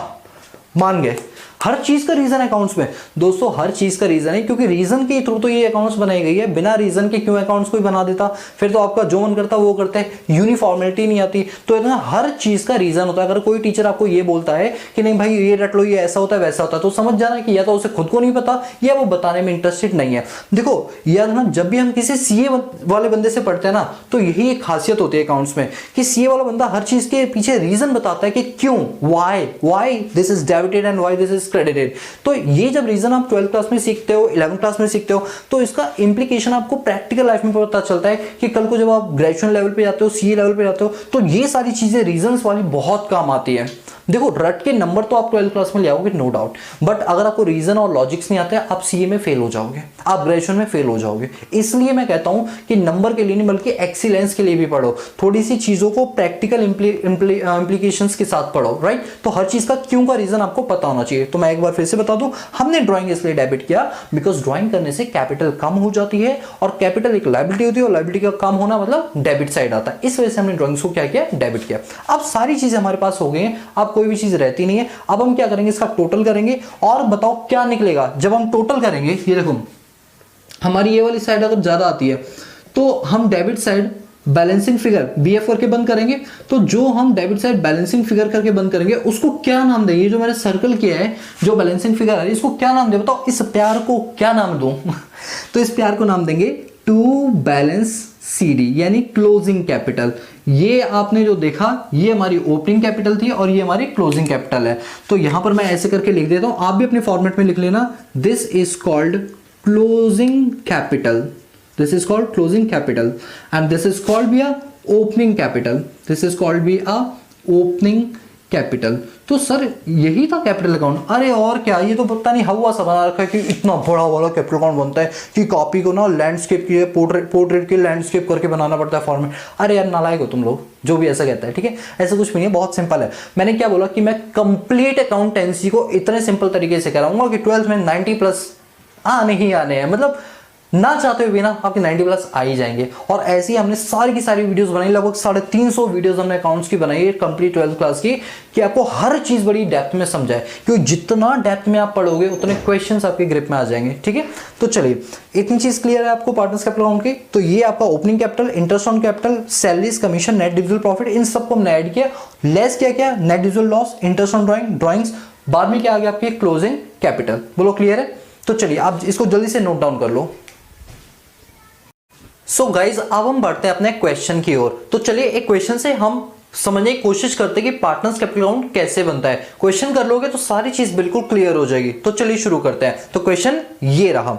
मान गए। हर चीज का रीजन है अकाउंट्स में दोस्तों, हर चीज का रीजन है, क्योंकि रीजन के थ्रू तो ये अकाउंट्स बनाई गई है। बिना रीजन के क्यों अकाउंट्स कोई बना देता? फिर तो आपका जो मन करता वो करते हैं, यूनिफॉर्मिलिटी नहीं आती। तो इतना हर चीज का रीजन होता है। अगर कोई टीचर आपको ये बोलता है कि नहीं भाई ये रट लो, ये ऐसा होता है वैसा होता है, तो समझ जाना कि या तो उसे खुद को नहीं पता या वो बताने में इंटरेस्टेड नहीं है। देखो यार ना, जब भी हम किसी सीए वाले बंदे से पढ़ते हैं ना, तो यही एक खासियत होती है अकाउंट्स में कि सीए वाला बंदा हर चीज के पीछे रीजन बताता है कि क्यों, why this is debited and why this is credited. तो ये जब रीजन आप 12th क्लास में सीखते हो, 11th क्लास में सीखते हो, तो इसका इंप्लीकेशन आपको प्रैक्टिकल लाइफ में पता चलता है कि कल को जब आप ग्रेजुएशन लेवल पे जाते हो, सीए लेवल पे जाते हो, तो ये सारी चीजें रीजंस वाली बहुत काम आती है। देखो रट के नंबर तो आप 12th क्लास में ले आओगे नो डाउट, बट अगर आपको रीजन और लॉजिक्स नहीं आते आप सीए में फेल हो जाओगे, आप ग्रेजुएशन में फेल हो जाओगे। इसलिए मैं कहता हूं कि नंबर के लिए नहीं बल्कि एक्सीलेंस के लिए भी पढ़ो, थोड़ी सी चीजों को प्रैक्टिकल इंप्लीकेशंस के साथ पढ़ो, राइट। तो हर चीज का क्यों का रीजन आपको पता होना चाहिए। तो मैं एक बार फिर से बता दूं, हमने ड्राइंग इसलिए डेबिट किया बिकॉज ड्राइंग करने से कैपिटल कम हो जाती है और कैपिटल एक लायबिलिटी होती है और लायबिलिटी का कम होना मतलब डेबिट साइड आता है। इस वजह से हमने ड्राइंग्स को क्या किया? डेबिट किया। अब सारी चीजें हमारे पास हो गई हैं, अब कोई भी चीज रहती नहीं है। अब हम क्या करेंगे? इसका टोटल करेंगे और बताओ क्या निकलेगा जब हम टोटल करेंगे। ये देखो हमारी ये वाली साइड अगर ज्यादा आती है तो हम debit side balancing figure BF करके बंद करेंगे, तो जो हम डेबिट साइड बैलेंसिंग फिगर करके बंद करेंगे उसको क्या नाम देंगे? जो मैंने सर्कल किया है जो बैलेंसिंग फिगर है इसको क्या नाम दे, बताओ इस प्यार को क्या नाम दूं? तो इस प्यार को नाम देंगे टू बैलेंस CD यानी क्लोजिंग कैपिटल। ये आपने जो देखा ये हमारी ओपनिंग कैपिटल थी और ये हमारी क्लोजिंग कैपिटल है। तो यहां पर मैं ऐसे करके लिख देता हूं, आप भी अपने फॉर्मेट में लिख लेना, this is called closing capital, this is called closing capital and this is called be a opening capital, this is called be a opening capital. तो सर यही था कैपिटल अकाउंट? अरे और क्या, ये तो पता नहीं हवा सा बना रखा है कि इतना बड़ा वाला कैपिटल अकाउंट बनता है कि कॉपी को ना लैंडस्केप की पोर्ट्रेट की लैंडस्केप करके बनाना पड़ता है फॉर्मेट। अरे यार नालायक हो तुम लोग जो भी ऐसा कहता है, ठीक है? ऐसा कुछ भी नहीं है, बहुत सिंपल है। मैंने क्या बोला कि मैं कंप्लीट अकाउंटेंसी को इतने सिंपल तरीके से कराऊंगा कि 12th में 90+ आने ही आने हैं, मतलब ना चाहते हुए भी ना आपके 90+ आ ही जाएंगे। और ऐसे ही हमने सारी की सारी वीडियोस बनाई, लगभग 350 वीडियोस हमने अकाउंट्स की बनाई है कंप्लीट 12th क्लास की, कि आपको हर चीज बड़ी डेप्थ में समझाए, क्योंकि जितना डेप्थ में आप पढ़ोगे उतने क्वेश्चंस आपके ग्रिप में आ जाएंगे, ठीक है? तो चलिए इतनी चीज क्लियर है आपको पार्टनर्स कैपिटल अकाउंट की। तो ये आपका opening capital, interest on capital, salaries, commission, net divisible profit, इन सबको हमने ऐड किया। लेस क्या net divisible loss, interest on drawings, बाद में क्या आ गया आपकी क्लोजिंग कैपिटल। बोलो क्लियर है? तो चलिए आप इसको जल्दी से नोट डाउन कर लो। सो गाइज अब हम बढ़ते हैं अपने क्वेश्चन की ओर। तो चलिए एक क्वेश्चन से हम समझने की कोशिश करते हैं कि पार्टनर्स कैपिटल अकाउंट कैसे बनता है। क्वेश्चन कर लोगे तो सारी चीज बिल्कुल क्लियर हो जाएगी। तो चलिए शुरू करते हैं। तो क्वेश्चन ये रहा,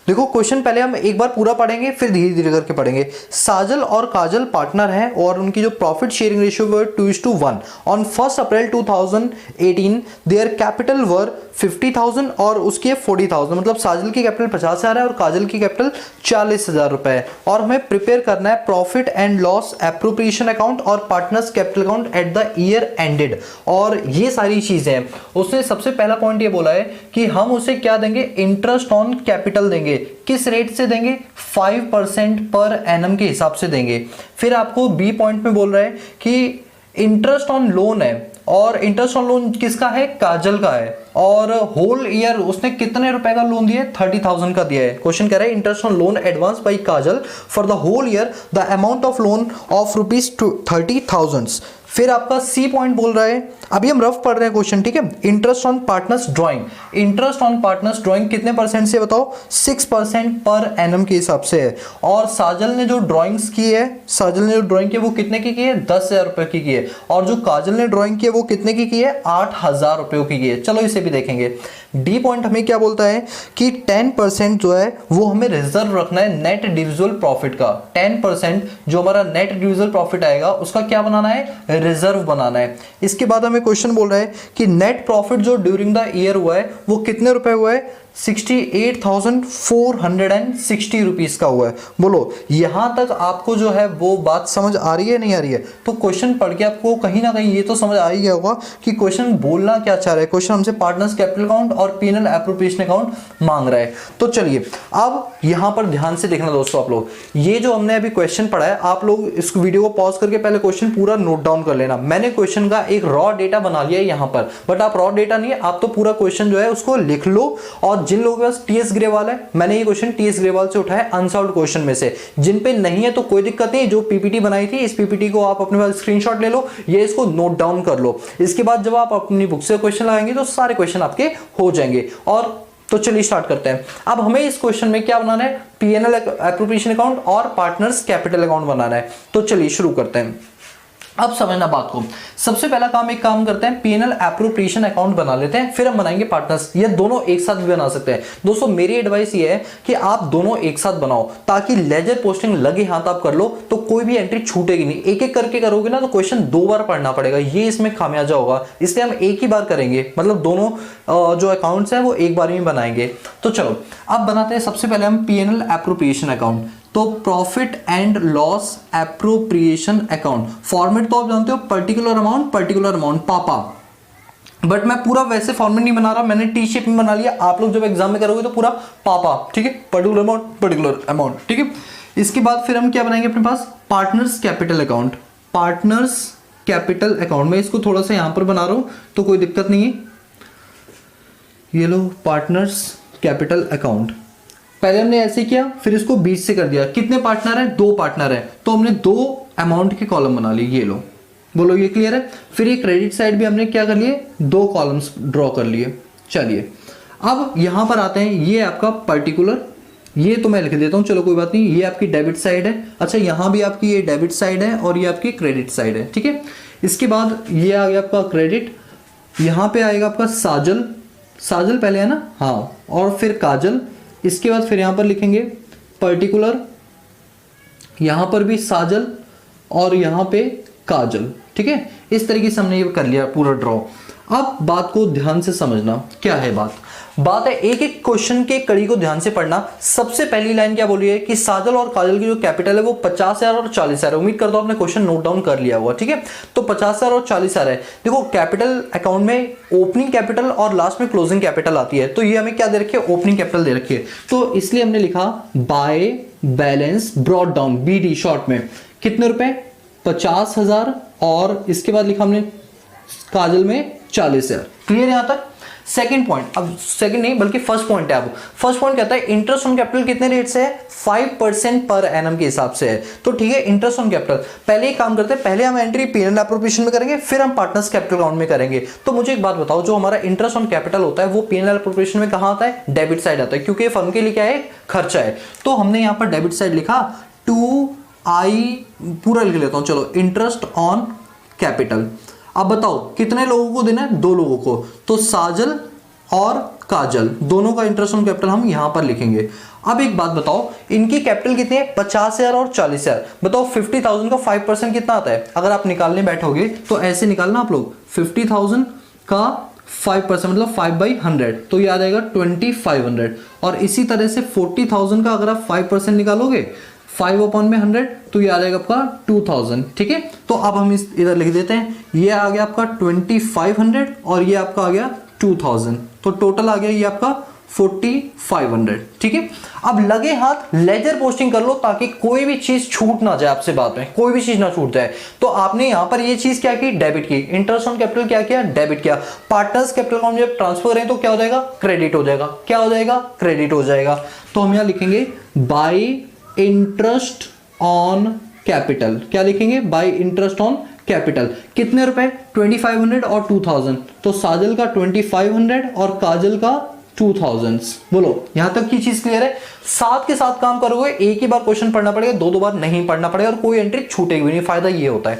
देखो क्वेश्चन पहले हम एक बार पूरा पढ़ेंगे फिर धीरे धीरे करके पढ़ेंगे। साजल और काजल पार्टनर हैं और उनकी जो प्रॉफिट शेयरिंग रेशियो वो 2:1। ऑन 1 अप्रैल 2018 देयर कैपिटल वर 50,000 और उसकी 40,000, मतलब साजल की कैपिटल 50,000 है और काजल की कैपिटल 40,000 रुपए है। और हमें प्रिपेयर करना है profit and loss appropriation account और partners capital account at the year ended. और ये सारी चीजें उसने सबसे पहला पॉइंट ये बोला है कि हम उसे क्या देंगे, इंटरेस्ट ऑन कैपिटल देंगे। किस रेट से देंगे? 5% पर एनम के हिसाब से देंगे। फिर आपको बी पॉइंट में बोल रहा है कि इंटरेस्ट ऑन लोन है और इंटरेस्ट ऑन लोन किसका है? काजल का है। और होल ईयर उसने कितने रुपए का लोन दिया है? 30,000 का दिया है। क्वेश्चन कह रहा है interest on loan advance by Kajal for the whole year the amount of loan of ₹30,000। फिर आपका सी पॉइंट बोल रहा है, अभी हम रफ पढ़ रहे हैं क्वेश्चन, ठीक है? Interest on partners drawing, interest on partners drawing कितने परसेंट से बताओ? 6% पर एनम के हिसाब से है। और साजल ने जो ड्राइंग्स की है, साजल ने जो ड्राइंग की है वो कितने की है? 10,000 रुपए की है। और जो काजल ने ड्राइंग की है वो कितने की है? 8,000 रुपयों की है। चलो इसे भी देखेंगे। डी पॉइंट हमें क्या बोलता है कि 10% जो है वो हमें रिजर्व रखना है नेट डिविजिबल प्रॉफिट का। 10% जो हमारा नेट डिविजिबल प्रॉफिट आएगा उसका क्या बनाना है? रिजर्व बनाना है। इसके बाद हमें क्वेश्चन बोल रहा है कि नेट प्रॉफिट जो ड्यूरिंग द ईयर हुआ है वो कितने रुपए हुआ है? 68,460 रुपीज का हुआ है। बोलो यहां तक आपको जो है वो बात समझ आ रही है नहीं आ रही है? तो क्वेश्चन पढ़ के आपको कहीं ना कहीं ये तो समझ आ ही गया होगा कि क्वेश्चन बोलना क्या चाह रहा है। क्वेश्चन हमसे पार्टनर्स कैपिटल अकाउंट और P&L एप्रोप्रिएशन अकाउंट मांग रहा है। तो चलिए अब यहां पर ध्यान से देखना दोस्तों, आप लोग ये जो हमने अभी क्वेश्चन पढ़ा है आप लोग इस वीडियो को पॉज करके पहले क्वेश्चन पूरा नोट डाउन कर लेना। मैंने क्वेश्चन का एक रॉ डेटा बना लिया है यहां पर, बट आप रॉ डेटा नहीं है, आप तो पूरा क्वेश्चन जो है उसको लिख लो। और जिन लोगों के पास टीएस ग्रेवाल है, मैंने ये क्वेश्चन टीएस ग्रेवाल से उठाया अनसॉल्व्ड क्वेश्चन में से। जिन पे नहीं है तो कोई दिक्कत नहीं, जो पीपीटी बनाई थी इस पीपीटी को आप अपने पास स्क्रीनशॉट ले लो, ये इसको नोट डाउन कर लो। इसके बाद जब आप अपनी बुक से क्वेश्चन लगाएंगे तो सारे क्वेश्चन आपके हो जाएंगे। और तो चलिए स्टार्ट करते हैं। अब हमें इस क्वेश्चन में क्या बनाना है? P&L एप्रोप्रिएशन अकाउंट और पार्टनर्स कैपिटल अकाउंट बनाना है। तो चलिए शुरू करते हैं। अब समझना बात को। सबसे पहला काम एक काम करते हैं, P&L एप्रोप्रिएशन अकाउंट बना लेते हैं, फिर हम बनाएंगे पार्टनर्स। ये दोनों एक साथ भी बना सकते हैं। दोस्तों मेरी एडवाइस ये है कि आप दोनों एक साथ बनाओ ताकि लेजर पोस्टिंग लगे हाथ आप कर लो तो कोई भी एंट्री छूटेगी नहीं। एक एक करके करोगे ना तो क्वेश्चन 2 बार पढ़ना पड़ेगा, ये इसमें खामियाजा होगा। इसलिए हम एक ही बार करेंगे, मतलब दोनों जो अकाउंट्स हैं वो एक बार में बनाएंगे। तो चलो अब बनाते हैं। सबसे पहले हम P&L एप्रोप्रिएशन अकाउंट। तो profit and loss appropriation account, format तो आप जानते हो, पर्टिकुलर अमाउंट पापा। बट मैं पूरा वैसे फॉर्मेट नहीं बना रहा, मैंने टी शेप में बना लिया। आप लोग जब एग्जाम में करोगे तो पूरा पापा, ठीक है? पर्टिकुलर अमाउंट, ठीक है? इसके बाद फिर हम क्या बनाएंगे अपने पास? Partners capital account. Partners capital account में इसको थोड़ा सा यहां पर बना रहा हूं तो कोई दिक्कत नहीं है। ये लो पार्टनर्स कैपिटल अकाउंट। पहले हमने ऐसे किया, फिर इसको बीच से कर दिया। कितने पार्टनर हैं? 2 पार्टनर हैं, तो हमने 2 अमाउंट के कॉलम बना लिए। ये लो, बोलो ये क्लियर है। फिर ये क्रेडिट साइड भी हमने क्या कर लिए, 2 कॉलम्स ड्रॉ कर लिए। चलिए अब यहां पर आते हैं, ये आपका पर्टिकुलर, ये तो मैं लिख देता हूं, चलो कोई बात नहीं, ये आपकी डेबिट साइड है। अच्छा यहां भी आपकी ये डेबिट साइड है और ये आपकी क्रेडिट साइड है, ठीक है। इसके बाद ये आ गया आपका क्रेडिट, यहां पे आएगा आपका साजल, साजल पहले है ना, हाँ, और फिर काजल। इसके बाद फिर यहां पर लिखेंगे पर्टिकुलर, यहां पर भी साजल और यहां पे काजल, ठीक है। इस तरीके से हमने ये कर लिया पूरा ड्रॉ। अब बात को ध्यान से समझना, क्या है बात है एक एक क्वेश्चन के कड़ी को ध्यान से पढ़ना। सबसे पहली लाइन क्या बोली है कि साजल और काजल की जो कैपिटल है वो 50,000 और 40,000 है। उम्मीद करता हूं आपने क्वेश्चन नोट डाउन कर लिया हुआ, ठीक है। तो 50,000 और 40,000 है। देखो कैपिटल अकाउंट में ओपनिंग कैपिटल और लास्ट में क्लोजिंग कैपिटल आती है, तो ये हमें क्या दे रखी है, ओपनिंग कैपिटल दे रखी है। तो इसलिए हमने लिखा by balance brought down, BD short में, कितने रुपए, 50,000, और इसके बाद लिखा हमने काजल में 40,000। क्लियर यहां तक। सेकंड पॉइंट, अब सेकंड नहीं बल्कि फर्स्ट पॉइंट है। अब फर्स्ट पॉइंट कहता है इंटरेस्ट ऑन कैपिटल कितने रेट से है, 5% पर एनम के हिसाब से है। तो ठीक है, इंटरेस्ट ऑन कैपिटल पहले एक काम करते हैं, पहले हम एंट्री P&L एप्रोप्रिएशन में करेंगे, फिर हम पार्टनर्स कैपिटल अकाउंट में करेंगे। तो मुझे एक बात बताओ, जो हमारा इंटरेस्ट ऑन कैपिटल होता है वो P&L एप्रोप्रिएशन में कहां आता है, डेबिट साइड आता है, क्योंकि फर्म के लिए क्या है, खर्चा है। तो हमने यहां पर डेबिट साइड लिखा 2I, पूरा लिख लेता हूं, चलो, इंटरेस्ट ऑन कैपिटल। अब बताओ कितने लोगों को देना है, 2 लोगों को, तो साजल और काजल दोनों का इंटरेस्ट ऑन कैपिटल हम यहां पर लिखेंगे। अब एक बात बताओ, इनकी कैपिटल कितनी है, 50,000 और 40,000। बताओ 50,000 का 5% कितना आता है, अगर आप निकालने बैठोगे तो ऐसे निकालना आप लोग, 50,000 का 5% मतलब 5/100, तो याद आएगा 2500। और इसी तरह से 40,000 का अगर आप 5% निकालोगे 5/100, तो ये आ जाएगा आपका 2000, ठीक है। तो अब हम इस इधर लिख देते हैं, ये आ गया आपका 2500 और ये आपका आ गया 2000, तो टोटल आ गया ये आपका 4500, ठीक है। अब लगे हाथ लेजर पोस्टिंग कर लो ताकि कोई भी चीज छूट ना जाए, आपसे बात में कोई भी चीज ना छूट जाए। तो आपने यहां पर ये चीज क्या की, डेबिट की। इंटरेस्ट ऑन कैपिटल क्या किया, डेबिट किया। पार्टनर्स कैपिटल अकाउंट जब ट्रांसफर करें तो क्या हो जाएगा, क्रेडिट हो जाएगा। क्या हो जाएगा, क्रेडिट हो जाएगा। तो हम यहां लिखेंगे बाय इंटरेस्ट ऑन कैपिटल, क्या लिखेंगे, बाय इंटरेस्ट ऑन कैपिटल। कितने रुपए, 2500 और 2000, तो साजल का 2500 और काजल का 2000। बोलो यहां तक की चीज क्लियर है। साथ के साथ काम करोगे, एक ही बार क्वेश्चन पढ़ना पड़ेगा, 2 बार नहीं पढ़ना पड़ेगा और कोई एंट्री छूटेगी नहीं। फायदा ये होता है।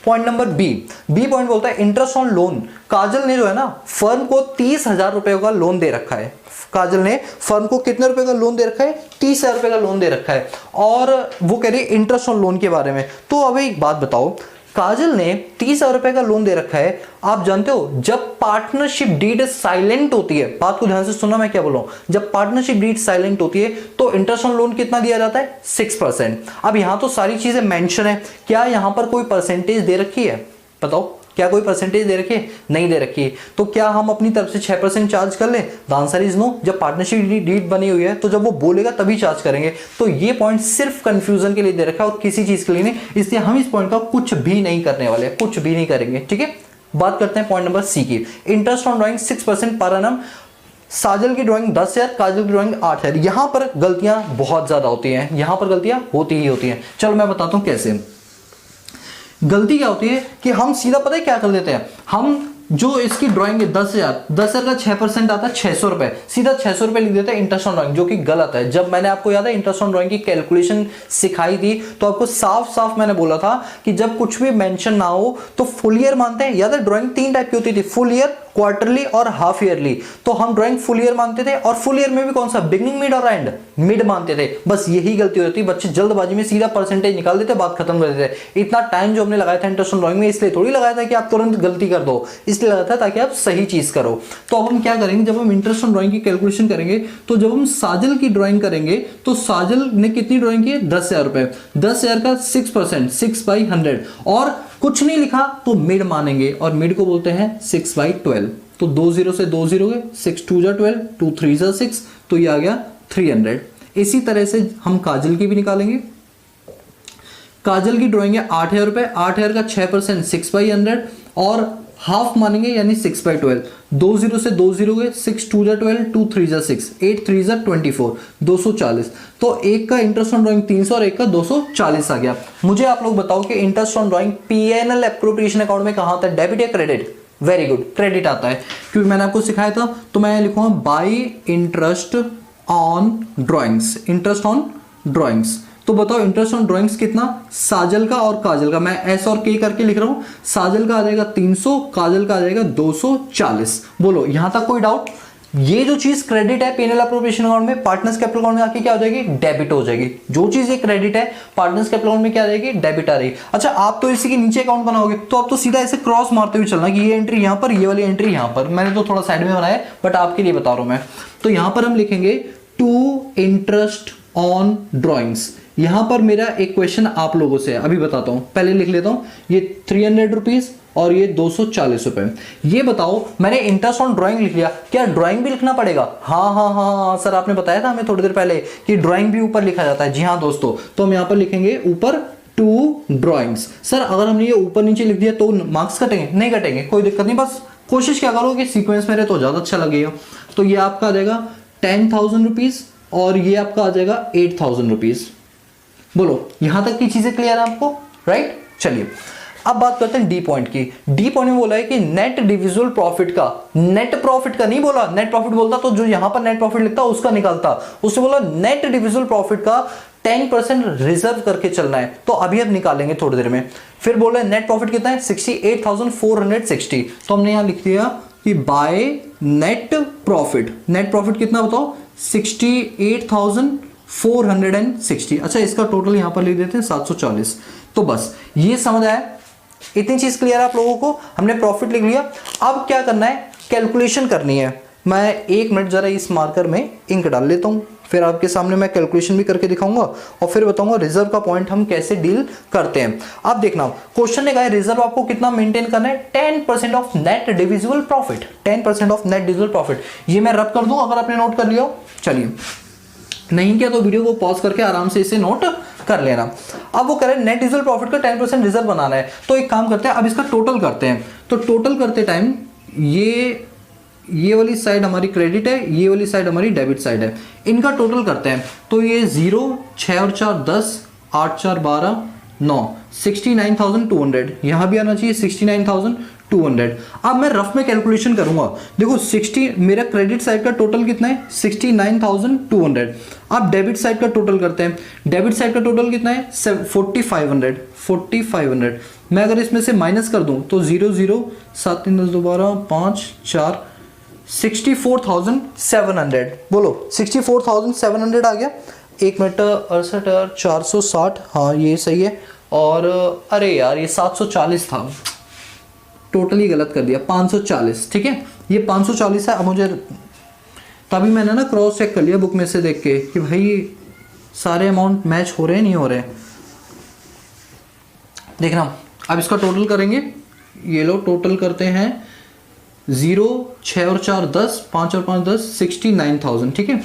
पॉइंट नंबर बी पॉइंट बोलता है इंटरेस्ट ऑन लोन। काजल ने जो है ना फर्म को 30,000 रुपए का लोन दे रखा है। काजल ने फर्म को कितने रुपए का लोन दे रखा है, 30,000 रुपए का लोन दे रखा है, और वो कह रही है इंटरेस्ट ऑन लोन के बारे में। तो अब एक बात बताओ, काजल ने 30,000 रुपए का लोन दे रखा है। आप जानते हो जब पार्टनरशिप डीड साइलेंट होती है, बात को ध्यान से सुनना मैं क्या बोल रहा हूं, जब पार्टनरशिप डीड साइलेंट होती है तो इंटरेस्ट ऑन लोन कितना दिया जाता है, 6%। अब यहां तो सारी चीजें मेंशन है, क्या यहां पर कोई परसेंटेज दे रखी है, बताओ क्या कोई परसेंटेज दे रखी है, नहीं दे रखी है। तो क्या हम अपनी तरफ से 6% चार्ज कर ले, द आंसर इज नो। जब पार्टनरशिप डीड बनी हुई है तो जब वो बोलेगा तभी चार्ज करेंगे। तो ये पॉइंट सिर्फ कंफ्यूजन के लिए दे रखा है और किसी चीज के लिए नहीं, इसलिए हम इस पॉइंट का कुछ भी नहीं करने वाले, कुछ भी नहीं करेंगे, ठीक है। बात करते हैं पॉइंट नंबर सी की। Interest on drawing 6% per annum. साजल की ड्राइंग 10,000, काजल की ड्राइंग 8,000। यहां पर गलतियां बहुत ज्यादा होती हैं, यहां पर गलतियां होती ही होती हैं। चलो मैं बताता हूं कैसे। गलती क्या होती है कि हम सीधा पता है क्या कर देते हैं, हम जो इसकी ड्राइंग है 10,000 का 6% आता है 600 रुपए, सीधा 600 रुपए लिख देते हैं इंटरेस्ट ऑन ड्राइंग, जो कि गलत है। जब मैंने आपको याद है इंटरेस्ट ऑन ड्राइंग की कैलकुलेशन सिखाई थी तो आपको साफ साफ मैंने बोला था कि जब कुछ भी मेंशन ना हो तो फुल ईयर मानते हैं। याद है ड्राइंग 3 टाइप की होती थी, फुल ईयर, क्वार्टरली और हाफ ईयरली। तो हम ड्राइंग फुल ईयर मानते थे और फुल ईयर में भी कौन सा, बिगनिंग, मिड और एंड, मिड मानते थे। बस यही गलती होती है, बच्चे जल्दबाजी में सीधा परसेंटेज निकाल देते, बात खत्म कर देते। इतना टाइम जो हमने लगाया था इंटरेस्ट ऑन ड्राइंग में इसलिए थोड़ी लगाया था कि आप तुरंत गलती कर दो, इसलिए लगाया था ताकि आप सही चीज करो। तो अब हम क्या करेंगे, जब हम इंटरेस्ट ऑन ड्राइंग की कैलकुलेशन करेंगे तो जब हम साजल की ड्राइंग करेंगे तो साजल ने कितनी ड्राइंग की है, 10,000 रुपए। 10,000 का 6%, 6/100, और कुछ नहीं लिखा तो मिड मानेंगे और मिड को बोलते हैं 6/12। तो 2 0 से 2 0 गए, 6 2 12, 2 3 6, तो ये आ गया 300। इसी तरह से हम काजल की भी निकालेंगे। काजल की ड्राइंग है 8,000 रुपए, 8,000 का 6%, 6/100, और हाफ मानेंगे यानी 6/12, 2 0 से 2 0 गए, 6 2 जा 12, 2 3 जा 6, 8 3 जा 24, 240। तो एक का इंटरेस्ट ऑन ड्राइंग 300 और एक का 240 आ गया। मुझे आप लोग बताओ कि interest on drawing PNL appropriation account में कहाँ आता है, डेबिट या क्रेडिट? वेरी गुड, क्रेडिट आता है, क्योंकि मैंने आपको सिखाया था। तो मैं लिखूंगा bye interest on drawings, interest on drawings. तो बताओ इंटरेस्ट ऑन ड्राइंग्स कितना, साजल का और काजल का, मैं एस और के करके लिख रहा हूं। साजल का आ जाएगा 300, काजल का आ जाएगा 240। बोलो यहां तक कोई डाउट? ये जो चीज क्रेडिट है पीएनएल एप्रोप्रिएशन अकाउंट में, पार्टनर्स कैपिटल अकाउंट में आके क्या हो जाएगी, डेबिट हो जाएगी। जो चीज ये क्रेडिट है पार्टनर्स कैपिटल अकाउंट में क्या आ जाएगी, डेबिट आ रही। अच्छा आप तो इसी के नीचे अकाउंट बनाओगे, तो आप तो सीधा ऐसे क्रॉस मारते हुए चलना कि ये एंट्री यहां पर, ये वाली एंट्री यहां पर। मैंने तो थोड़ा साइड में बनाया बट आपके लिए बता रहा हूं मैं। तो यहां पर हम लिखेंगे टू इंटरेस्ट ऑन ड्रॉइंग्स। यहां पर मेरा एक क्वेश्चन आप लोगों से है, अभी बताता हूं, पहले लिख लेता हूं। ये 300 रुपीज और ये 240 रुपए। ये बताओ मैंने इंटरेस्ट ऑन ड्राइंग लिख लिया, क्या ड्राइंग भी लिखना पड़ेगा? हाँ हाँ हाँ हाँ सर, आपने बताया था हमें थोड़ी देर पहले कि ड्राइंग भी ऊपर लिखा जाता है। जी हाँ दोस्तों, तो हम यहां पर लिखेंगे ऊपर टू ड्राइंग्स। सर अगर हमने ये ऊपर नीचे लिख दिया तो मार्क्स कटेंगे? नहीं कटेंगे, कोई दिक्कत नहीं, बस कोशिश क्या करो कि सीक्वेंस मेरे तो ज्यादा अच्छा लगेगा। तो ये आपका आ जाएगा 10,000 रुपीज और ये आपका आ जाएगा 8,000 रुपीज। बोलो यहां तक की चीजें क्लियर है आपको, राइट? चलिए अब बात करते हैं डी पॉइंट की। डी पॉइंट में बोला है कि नेट डिविजिबल प्रॉफिट का, नेट प्रॉफिट का नहीं बोला, नेट प्रॉफिट बोलता तो जो यहां पर नेट प्रॉफिट लिखता उसका निकालता। उसने बोला नेट डिविजिबल प्रॉफिट का 10% रिजर्व करके चलना है, तो अभी अब निकालेंगे थोड़ी देर में। फिर बोला नेट प्रॉफिट कितना है, 68,460। तो हमने यहां लिख दिया कि by net profit, net profit कितना बताओ, 68,460। अच्छा इसका टोटल यहां पर लिख देते हैं 740। तो बस ये समझ आया, इतनी चीज क्लियर है आप लोगों को। हमने प्रॉफिट लिख लिया, अब क्या करना है, कैलकुलेशन करनी है। मैं 1 मिनट जरा इस मार्कर में इंक डाल लेता हूं, फिर आपके सामने मैं कैलकुलेशन भी करके दिखाऊंगा और फिर बताऊंगा रिजर्व का पॉइंट हम कैसे डील करते हैं। अब देखना क्वेश्चन ने कहा है रिजर्व आपको कितना मेंटेन करना है, 10% of net divisible profit, 10% of net divisible profit. ये मैं रब कर दूं अगर आपने नोट कर लिया हो। चलिए नहीं किया तो वीडियो को पॉज करके आराम से इसे नोट कर लेना। अब वो कह रहे हैं नेट डिविजिबल प्रॉफिट का 10% रिजर्व बनाना है, तो एक काम करते हैं अब इसका टोटल करते हैं। तो टोटल करते टाइम ये वाली साइड हमारी क्रेडिट है, ये वाली साइड हमारी डेबिट साइड है, इनका टोटल करते हैं। तो ये 0, 6 और 4 10, 8 4 12 9, 69,200। यहां भी आना चाहिए 69,200। अब मैं रफ में कैलकुलेशन करूंगा। देखो 60 मेरा क्रेडिट साइड का टोटल कितना है, 69,200। अब डेबिट साइड का टोटल करते हैं। डेबिट साइड का टोटल कितना है, 4,500। मैं अगर इसमें से माइनस कर दूं तो 0 0 7 3 10 12 5 4 64,700। बोलो 64,700 आ गया। 1 मिनट 68,460, हाँ ये सही है। और अरे यार ये 740 था, टोटली गलत कर दिया, 540। ठीक है ये 540 है। अब मुझे तभी मैंने ना क्रॉस चेक कर लिया बुक में से देख के कि भाई सारे अमाउंट मैच हो रहे हैं नहीं हो रहे। देखना अब इसका टोटल करेंगे। ये लो टोटल करते हैं 0 6 और 4 10, 5 और 5 10, 69,000। ठीक है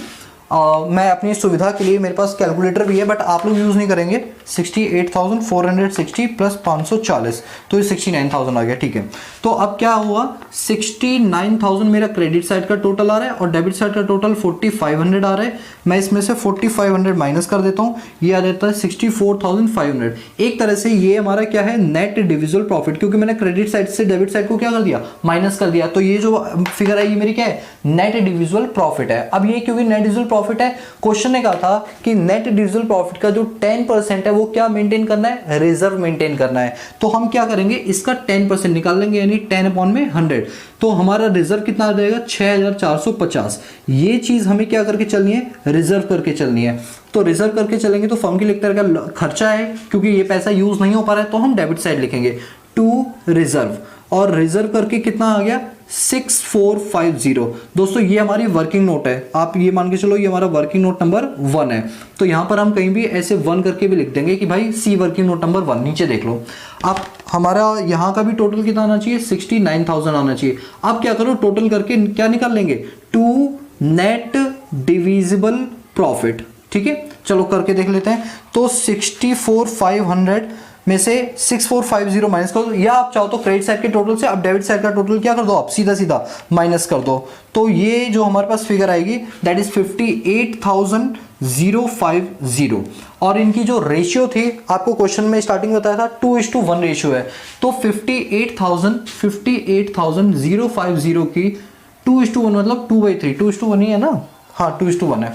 मैं अपनी सुविधा के लिए मेरे पास कैलकुलेटर भी है बट आप लोग यूज नहीं करेंगे। 68,460 प्लस 540 तो ये 69,000 आ गया। ठीक है तो अब क्या हुआ, 69,000 मेरा क्रेडिट साइड का टोटल आ रहा है और डेबिट साइड का टोटल 4,500 आ रहा है। मैं इसमें से 4,500 माइनस कर देता हूँ, ये आ जाता है 64,500। एक तरह से ये हमारा क्या है, नेट डिविजिबल प्रॉफिट, क्योंकि मैंने क्रेडिट साइड से डेबिट साइड को क्या कर दिया, माइनस कर दिया। तो ये जो फिगर है ये मेरी क्या है, नेट डिविजिबल प्रॉफिट है। अब ये क्योंकि नेट डिविजिबल प्रॉफिट है, क्वेश्चन ने कहा था कि नेट डिविजिबल प्रॉफिट का जो 10% है वो क्या मेंटेन करना है, रिजर्व मेंटेन करना है। तो हम क्या करेंगे, इसका 10% निकाल लेंगे यानी 10/100। तो हमारा रिजर्व कितना आ जाएगा, 6,450। ये चीज हमें क्या करके चलनी है, रिजर्व करके चलनी है। तो रिजर्व करके चलेंगे तो फर्म की लिखते का खर्चा है, क्योंकि ये पैसा यूज नहीं हो पा रहा है तो हम डेबिट साइड लिखेंगे टू रिजर्व। और रिजर्व करके कितना आ गया, 6450। दोस्तों ये हमारी वर्किंग नोट है, आप ये मान के चलो ये हमारा वर्किंग नोट नंबर 1 है। तो यहां पर हम कहीं भी ऐसे 1 करके भी लिख देंगे कि भाई सी वर्किंग नोट नंबर 1। नीचे देख लो आप, हमारा यहां का भी टोटल कितना आना चाहिए, 69,000 आना चाहिए। आप क्या करो, टोटल करके क्या निकाल लेंगे, टू नेट डिविजिबल प्रॉफिट। ठीक है चलो करके देख लेते हैं। तो 64,500 में से 6450 माइनस कर दो, या आप चाहो तो क्रेडिट साइड के टोटल से आप डेबिट साइड का टोटल क्या कर दो, आप सीधा सीधा माइनस कर दो। तो ये जो हमारे पास फिगर आएगी दैट इज 58,050, और इनकी जो रेशियो थी आपको क्वेश्चन में स्टार्टिंग बताया था 2:1 रेशियो है। तो 58,050 की 2:1 मतलब 2/3, 2:1 ही है ना, हाँ 2:1 है,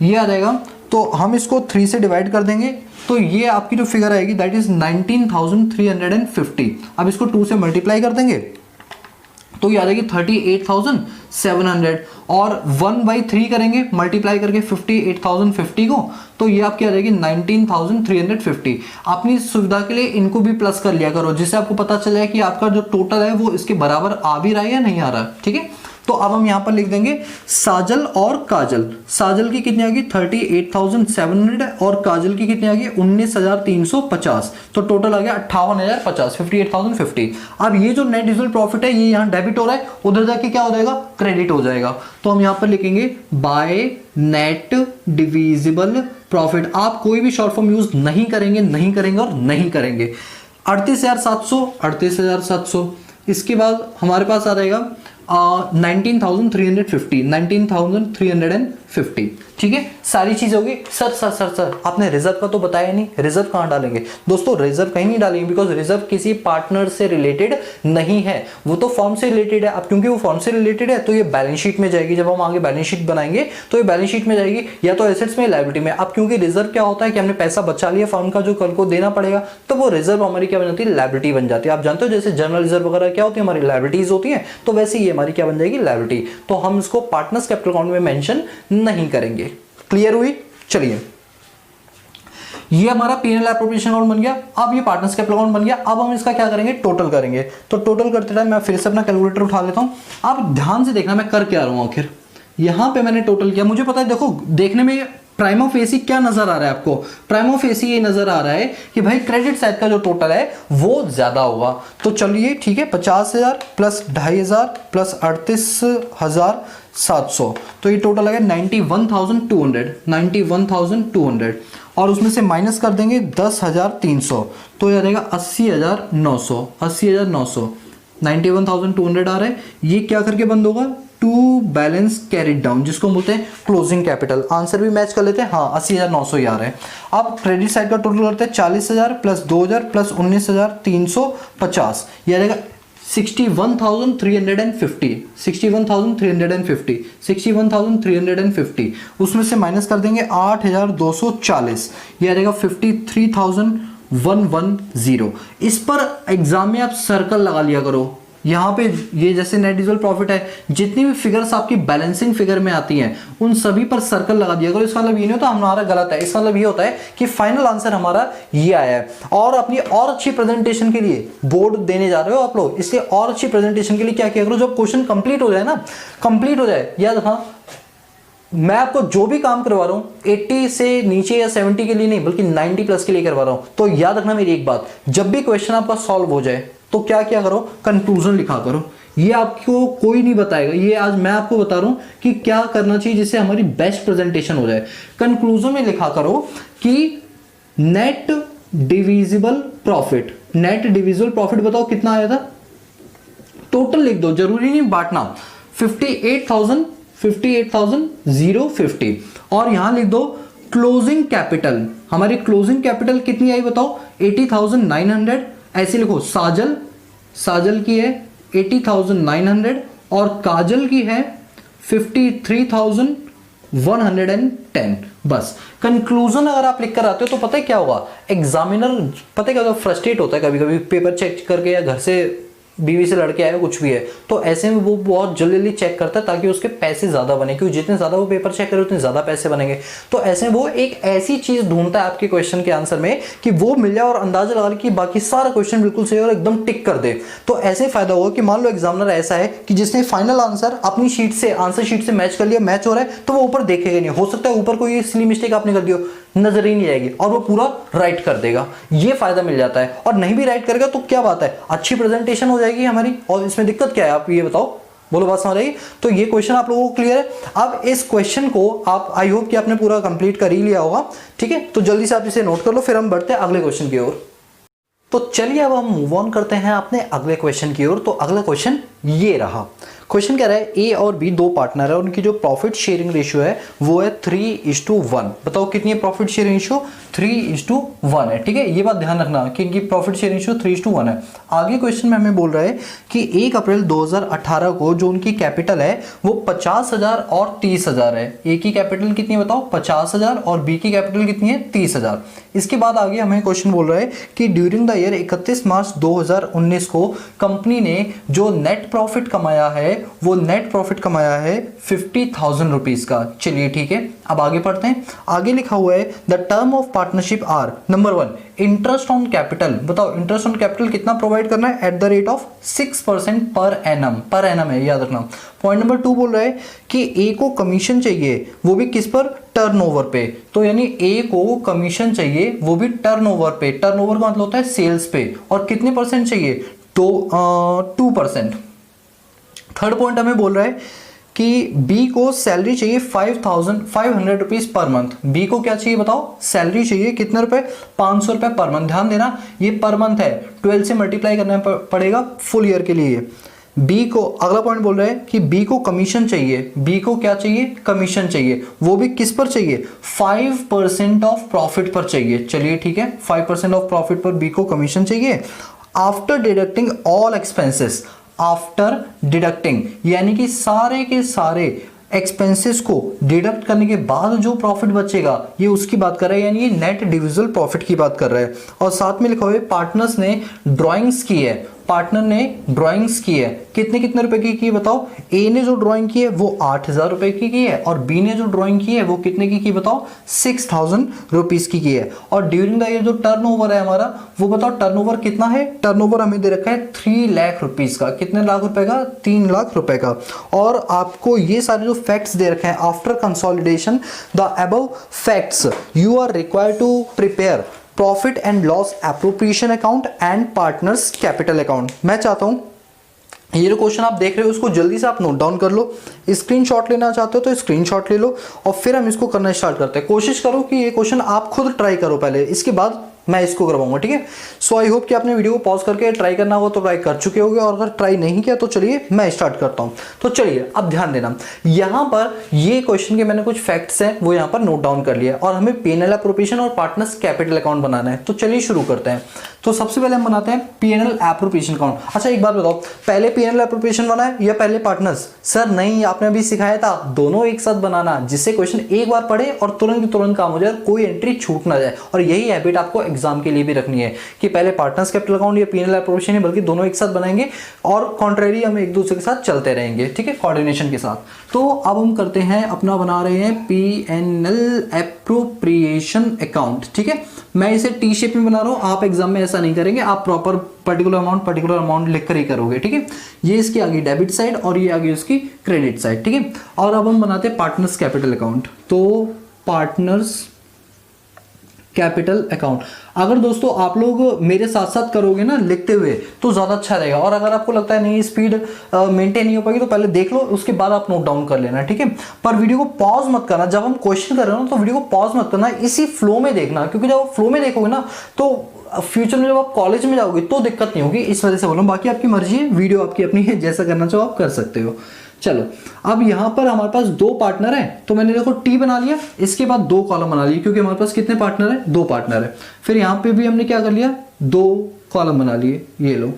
ये आ जाएगा। तो हम इसको 3 से डिवाइड कर देंगे, तो ये आपकी जो फिगर आएगी दैट इज 19,350। अब इसको 2 से मल्टीप्लाई कर देंगे तो ये आ जाएगी 38,700, और 1/3 करेंगे मल्टीप्लाई करके 58,050 को, तो ये आपकी आ जाएगी 19,350। अपनी सुविधा के लिए इनको भी प्लस कर लिया करो, जिससे आपको पता चले कि आपका जो टोटल है वो इसके बराबर आ भी रहा है या नहीं आ रहा है, ठीक है। तो अब हम यहां पर लिख देंगे साजल और काजल। साजल की कितनी आ गई 38,700 और काजल की कितनी आ गई 19,350। तो टोटल आ गया 58,050, 58,050। अब ये जो नेट डिविजिबल प्रॉफिट है ये यहां डेबिट हो रहा है, उधर जाके क्या हो जाएगा, क्रेडिट हो जाएगा। तो हम यहां पर लिखेंगे बाय नेट डिविजिबल प्रॉफिट। आप कोई भी शॉर्ट फॉर्म यूज नहीं करेंगे, नहीं करेंगे और नहीं करेंगे। 38,700, 38,700। इसके बाद हमारे पास आ जाएगा 19,350, 19,350, ठीक है। सारी चीज होगी। सर आपने रिजर्व का तो बताया नहीं, रिजर्व कहां डालेंगे दोस्तों, रिजर्व कहीं नहीं डालेंगे, बिकॉज रिजर्व किसी पार्टनर से रिलेटेड नहीं है, वो तो फॉर्म से रिलेटेड है। अब क्योंकि वो फॉर्म से रिलेटेड है तो ये बैलेंस शीट में जाएगी। जब हम आगे बैलेंस शीट बनाएंगे तो ये बैलेंस शीट में जाएगी, या तो एसेट्स में, लायबिलिटी में। अब क्योंकि रिजर्व क्या होता है कि हमने पैसा बचा लिया फॉर्म का जो कल को देना पड़ेगा, तो वो रिजर्व हमारी क्या बन जाती है, लायबिलिटी बन जाती है। आप जानते हो जैसे जनरल रिजर्व वगैरह क्या होती है, हमारी लायबिलिटीज होती है, तो वैसे ये हमारी क्या बन जाएगी, लायबिलिटी। तो हम इसको पार्टनर्स कैपिटल अकाउंट में मेंशन नहीं करेंगे। क्लियर हुई? चलिए, ये हमारा P&L एप्रोप्रिएशन अकाउंट बन गया। अब ये पार्टनर्स कैपिटल अकाउंट बन गया। अब हम इसका क्या करेंगे, टोटल करेंगे। तो टोटल करते टाइम मैं फिर से अपना कैलकुलेटर उठा लेता हूं। आप ध्यान से देखना मैं कर क्या रहा हूं। आखिर यहां पे मैंने टोटल किया, मुझे पता है, देखो देखने में प्राइमा फेसी क्या नजर आ रहा है आपको, प्राइमा फेसी ये नजर आ रहा है कि भाई क्रेडिट साइड का जो टोटल है वो ज्यादा होगा। तो चलिए ठीक है, 50,000 प्लस 2,500 प्लस 38,700, तो ये टोटल आ गया 91,200, 91,200, और उसमें से माइनस कर देंगे 10,300, तो ये आ जाएगा 80,900, 80,900। 91,200 आ रहा है, ये क्या करके बंद होगा, टू बैलेंस कैरिड डाउन, जिसको बोलते हैं क्लोजिंग कैपिटल। आंसर भी मैच कर लेते हैं, हाँ 80,900 ही आ रहा है। अब क्रेडिट साइड का टोटल करते हैं 40,000 प्लस 2,000 प्लस 19,350, ये आ जाएगा 61,350, 61,350, 61,350। उसमें से माइनस कर देंगे 8,240, ये आ जाएगा 53,110। इस पर एग्जाम में आप सर्कल लगा लिया करो। यहाँ पे ये जैसे नेट डिविजिबल प्रॉफिट है, जितनी भी फिगर्स आपकी बैलेंसिंग फिगर में आती हैं उन सभी पर सर्कल लगा दिया करो। इसका मतलब ये नहीं होता हमारा गलत है, इसका मतलब ये होता है कि फाइनल आंसर हमारा ये आया है। और अपनी और अच्छी प्रेजेंटेशन के लिए बोर्ड देने जा रहे हो आप लोग, इसलिए और अच्छी प्रेजेंटेशन के लिए क्या किया करो, जब क्वेश्चन कंप्लीट हो जाए ना, कंप्लीट हो जाए, याद हाँ, मैं आपको जो भी काम करवा रहा हूं 80 से नीचे या 70 के लिए नहीं, बल्कि 90 प्लस के लिए करवा रहा हूं। तो याद रखना मेरी एक बात, जब भी क्वेश्चन आपका सॉल्व हो जाए तो क्या क्या करो, कंक्लूजन लिखा करो। ये आपको कोई नहीं बताएगा, ये आज मैं आपको बता रहा हूं कि क्या करना चाहिए जिससे हमारी बेस्ट प्रेजेंटेशन हो जाए। कंक्लूजन में लिखा करो कि net divisible profit, net divisible profit बताओ कितना आया था, टोटल लिख दो, जरूरी नहीं बांटना। 58,050 और यहां लिख दो क्लोजिंग कैपिटल। हमारी क्लोजिंग कैपिटल कितनी आई बताओ, 80,900। ऐसे लिखो, साजल की है 80,900 और काजल की है 53,110। बस कंक्लूजन अगर आप लिख कर आते हो तो पता है क्या होगा, एग्जामिनर पता है क्या होगा, फ्रस्ट्रेट होता है कभी कभी पेपर चेक करके, या घर से बीवी से लड़के आए कुछ भी है, तो ऐसे में वो बहुत जल्दी जल्दी चेक करता है ताकि उसके पैसे ज्यादा बने, क्योंकि जितने ज्यादा वो पेपर चेक करे उतने ज्यादा पैसे बनेंगे। तो ऐसे में वो एक ऐसी चीज ढूंढता है आपके क्वेश्चन के आंसर में कि वो मिल जाए और अंदाजा लगा ले कि बाकी सारा क्वेश्चन बिल्कुल सही और एकदम टिक कर दे। तो ऐसे फायदा होगा कि मान लो एग्जामिनर ऐसा है कि जिसने फाइनल आंसर अपनी शीट से, आंसर शीट से मैच कर लिया, मैच हो रहा है, तो वो ऊपर देखेगा नहीं, हो सकता है ऊपर कोई सिली मिस्टेक आपने कर दी हो, नजर ही नहीं आएगी और वो पूरा राइट कर देगा। ये फायदा मिल जाता है। और नहीं भी राइट करेगा तो क्या बात है, अच्छी प्रेजेंटेशन हो जाएगी हमारी, और इसमें दिक्कत क्या है आप ये बताओ, बोलो बात समझ आएगी। तो ये क्वेश्चन आप लोगों को क्लियर है। अब इस क्वेश्चन को आप, आई होप कि आपने पूरा कंप्लीट कर ही लिया होगा, ठीक है। तो जल्दी से आप इसे नोट कर लो, फिर हम बढ़ते हैं अगले क्वेश्चन की ओर। तो चलिए अब हम मूव ऑन करते हैं अपने अगले क्वेश्चन की ओर। तो अगला क्वेश्चन ये रहा। क्वेश्चन कह रहा है ए और बी दो पार्टनर है, उनकी जो प्रॉफिट शेयरिंग रेशियो है वो है 3:1। बताओ कितनी है प्रॉफिट शेयरिंग रेशियो? 3:1 है। ठीक है, ये बात ध्यान रखना कि इनकी प्रॉफिट शेयरिंग रेशियो 3:1 है। आगे क्वेश्चन में हमें बोल रहा है कि 1 अप्रैल 2018 को जो उनकी कैपिटल है वो 50,000 और 30,000 है। ए की कैपिटल कितनी है बताओ? 50,000 और बी की कैपिटल कितनी है? 30,000। इसके बाद आगे हमें क्वेश्चन बोल रहा है कि ड्यूरिंग द ईयर 31 मार्च 2019 को कंपनी ने जो नेट प्रॉफिट कमाया है वो नेट प्रॉफिट कमाया है 50,000 रुपीज का। चलिए ठीक है, अब आगे पढ़ते हैं। आगे लिखा हुआ है the term of partnership are number 1 interest on capital. बताओ इंटरेस्ट ऑन कैपिटल कितना प्रोवाइड करना है? At the rate of 6% per annum. Per annum है, याद रखना। पॉइंट नंबर 2 बोल रहा है कि ए को कमीशन चाहिए, वो भी किस पर? टर्नओवर पे। तो यानी ए को कमीशन चाहिए वो भी टर्नओवर पे। टर्नओवर का मतलब होता है सेल्स पे। और कितने परसेंट चाहिए? तो 2%। थर्ड पॉइंट हमें बोल रहा है कि बी को सैलरी चाहिए 5,500 रुपीज पर मंथ। बी को क्या चाहिए बताओ? सैलरी चाहिए कितने रुपए? 500 रुपए पर मंथ। ध्यान देना ये पर मंथ है, 12 से मल्टीप्लाई करना पड़ेगा फुल ईयर के लिए। बी को अगला पॉइंट बोल रहा है कि बी को कमीशन चाहिए। बी को क्या चाहिए? कमीशन चाहिए, वो भी किस पर चाहिए? 5% ऑफ प्रॉफिट पर चाहिए। चलिए ठीक है, 5% ऑफ प्रॉफिट पर बी को कमीशन चाहिए। After deducting all expenses. After deducting यानी कि सारे के सारे एक्सपेंसेस को डिडक्ट करने के बाद जो प्रॉफिट बचेगा ये उसकी बात कर रहा है, यानी ये नेट डिविजिबल प्रॉफिट की बात कर रहा है। और साथ में लिखा हुआ है पार्टनर्स ने ड्राइंग्स की है। पार्टनर ने ड्राइंग्स की है, कितने कितने रुपए की है बताओ? ए ने जो ड्राइंग की है वो 8,000 रुपए की है और बी ने जो ड्राइंग की है वो कितने की बताओ? 6,000 रुपीज की है। और ड्यूरिंग द ईयर जो टर्नओवर है हमारा वो बताओ टर्नओवर कितना है? टर्नओवर हमें दे रखा है 3 लाख रुपीज का। कितने लाख रुपए का? 3 लाख रुपए का। और आपको ये सारे जो फैक्ट्स दे रखे हैं after consolidation the above facts you are required to prepare profit and loss appropriation account and partners capital account. मैं चाहता हूं ये जो क्वेश्चन आप देख रहे हो उसको जल्दी से आप नोट डाउन कर लो। स्क्रीनशॉट लेना चाहते हो तो स्क्रीनशॉट ले लो और फिर हम इसको करना स्टार्ट करते हैं। कोशिश करो कि ये क्वेश्चन आप खुद ट्राई करो पहले, इसके बाद मैं इसको करवाऊंगा। ठीक है, सो आई होप कि आपने वीडियो को पॉज करके ट्राई करना होगा तो ट्राई कर चुके होगे, और अगर ट्राई नहीं किया तो चलिए मैं स्टार्ट करता हूं। तो चलिए अब ध्यान देना, यहां पर ये क्वेश्चन के मैंने कुछ फैक्ट्स हैं वो यहां पर नोट डाउन कर लिया और हमें P&L एप्रोप्रिएशन और पार्टनर्स कैपिटल अकाउंट बनाना है। तो चलिए शुरू करते हैं। तो सबसे पहले हम बनाते हैं P&L एप्रोप्रिएशन अकाउंट। अच्छा एक बात बताओ, पहले P&L एप्रोप्रिएशन बनाए या पहले पार्टनर्स? सर नहीं, आपने अभी सिखाया था दोनों एक साथ बनाना, जिससे क्वेश्चन एक बार पढ़े और तुरंत काम हो जाए, कोई एंट्री छूट ना जाए। और यही हैबिट आपको एग्जाम के लिए भी रखनी है कि पहले पार्टनर्स कैपिटल अकाउंट या P&L एप्रोप्रिएशन है, बल्कि दोनों एक साथ बनाएंगे और कॉन्ट्रेरी हम एक दूसरे के साथ चलते रहेंगे। ठीक है, कोऑर्डिनेशन के साथ। तो अब हम करते हैं अपना, बना रहे हैं P&L एप्रोप्रिएशन अकाउंट। ठीक है, मैं इसे टी शेप में बना रहा हूं, आप एग्जाम में ऐसा नहीं करेंगे, आप प्रॉपर पर्टिकुलर अमाउंट लिखकर ही करोगे। ठीक है, ये इसकी आगे डेबिट साइड और ये आगे उसकी क्रेडिट साइड। ठीक है, और अब हम बनाते हैं पार्टनर्स कैपिटल अकाउंट। तो पार्टनर्स कैपिटल अकाउंट अगर दोस्तों आप लोग मेरे साथ साथ करोगे ना लिखते हुए तो ज्यादा अच्छा रहेगा। और अगर आपको लगता है नहीं स्पीड मेंटेन नहीं हो पाएगी तो पहले देख लो, उसके बाद आप नोट डाउन कर लेना। ठीक है, पर वीडियो को पॉज मत करना। जब हम क्वेश्चन कर रहे हो ना तो वीडियो को पॉज मत करना, इसी फ्लो में देखना, क्योंकि जब आप फ्लो में देखोगे ना तो फ्यूचर में जब आप कॉलेज में जाओगे तो दिक्कत नहीं होगी। इस वजह से बोल रहा हूं, बाकी आपकी मर्जी है, वीडियो आपकी अपनी है, जैसा करना चाहो आप कर सकते हो। चलो अब यहां पर हमारे पास दो पार्टनर है, तो मैंने देखो टी बना लिया, इसके बाद दो कॉलम बना लिए, क्योंकि हमारे पास कितने पार्टनर है? दो पार्टनर है। फिर यहां पे भी हमने क्या कर लिया? दो कॉलम बना लिए। ये लो,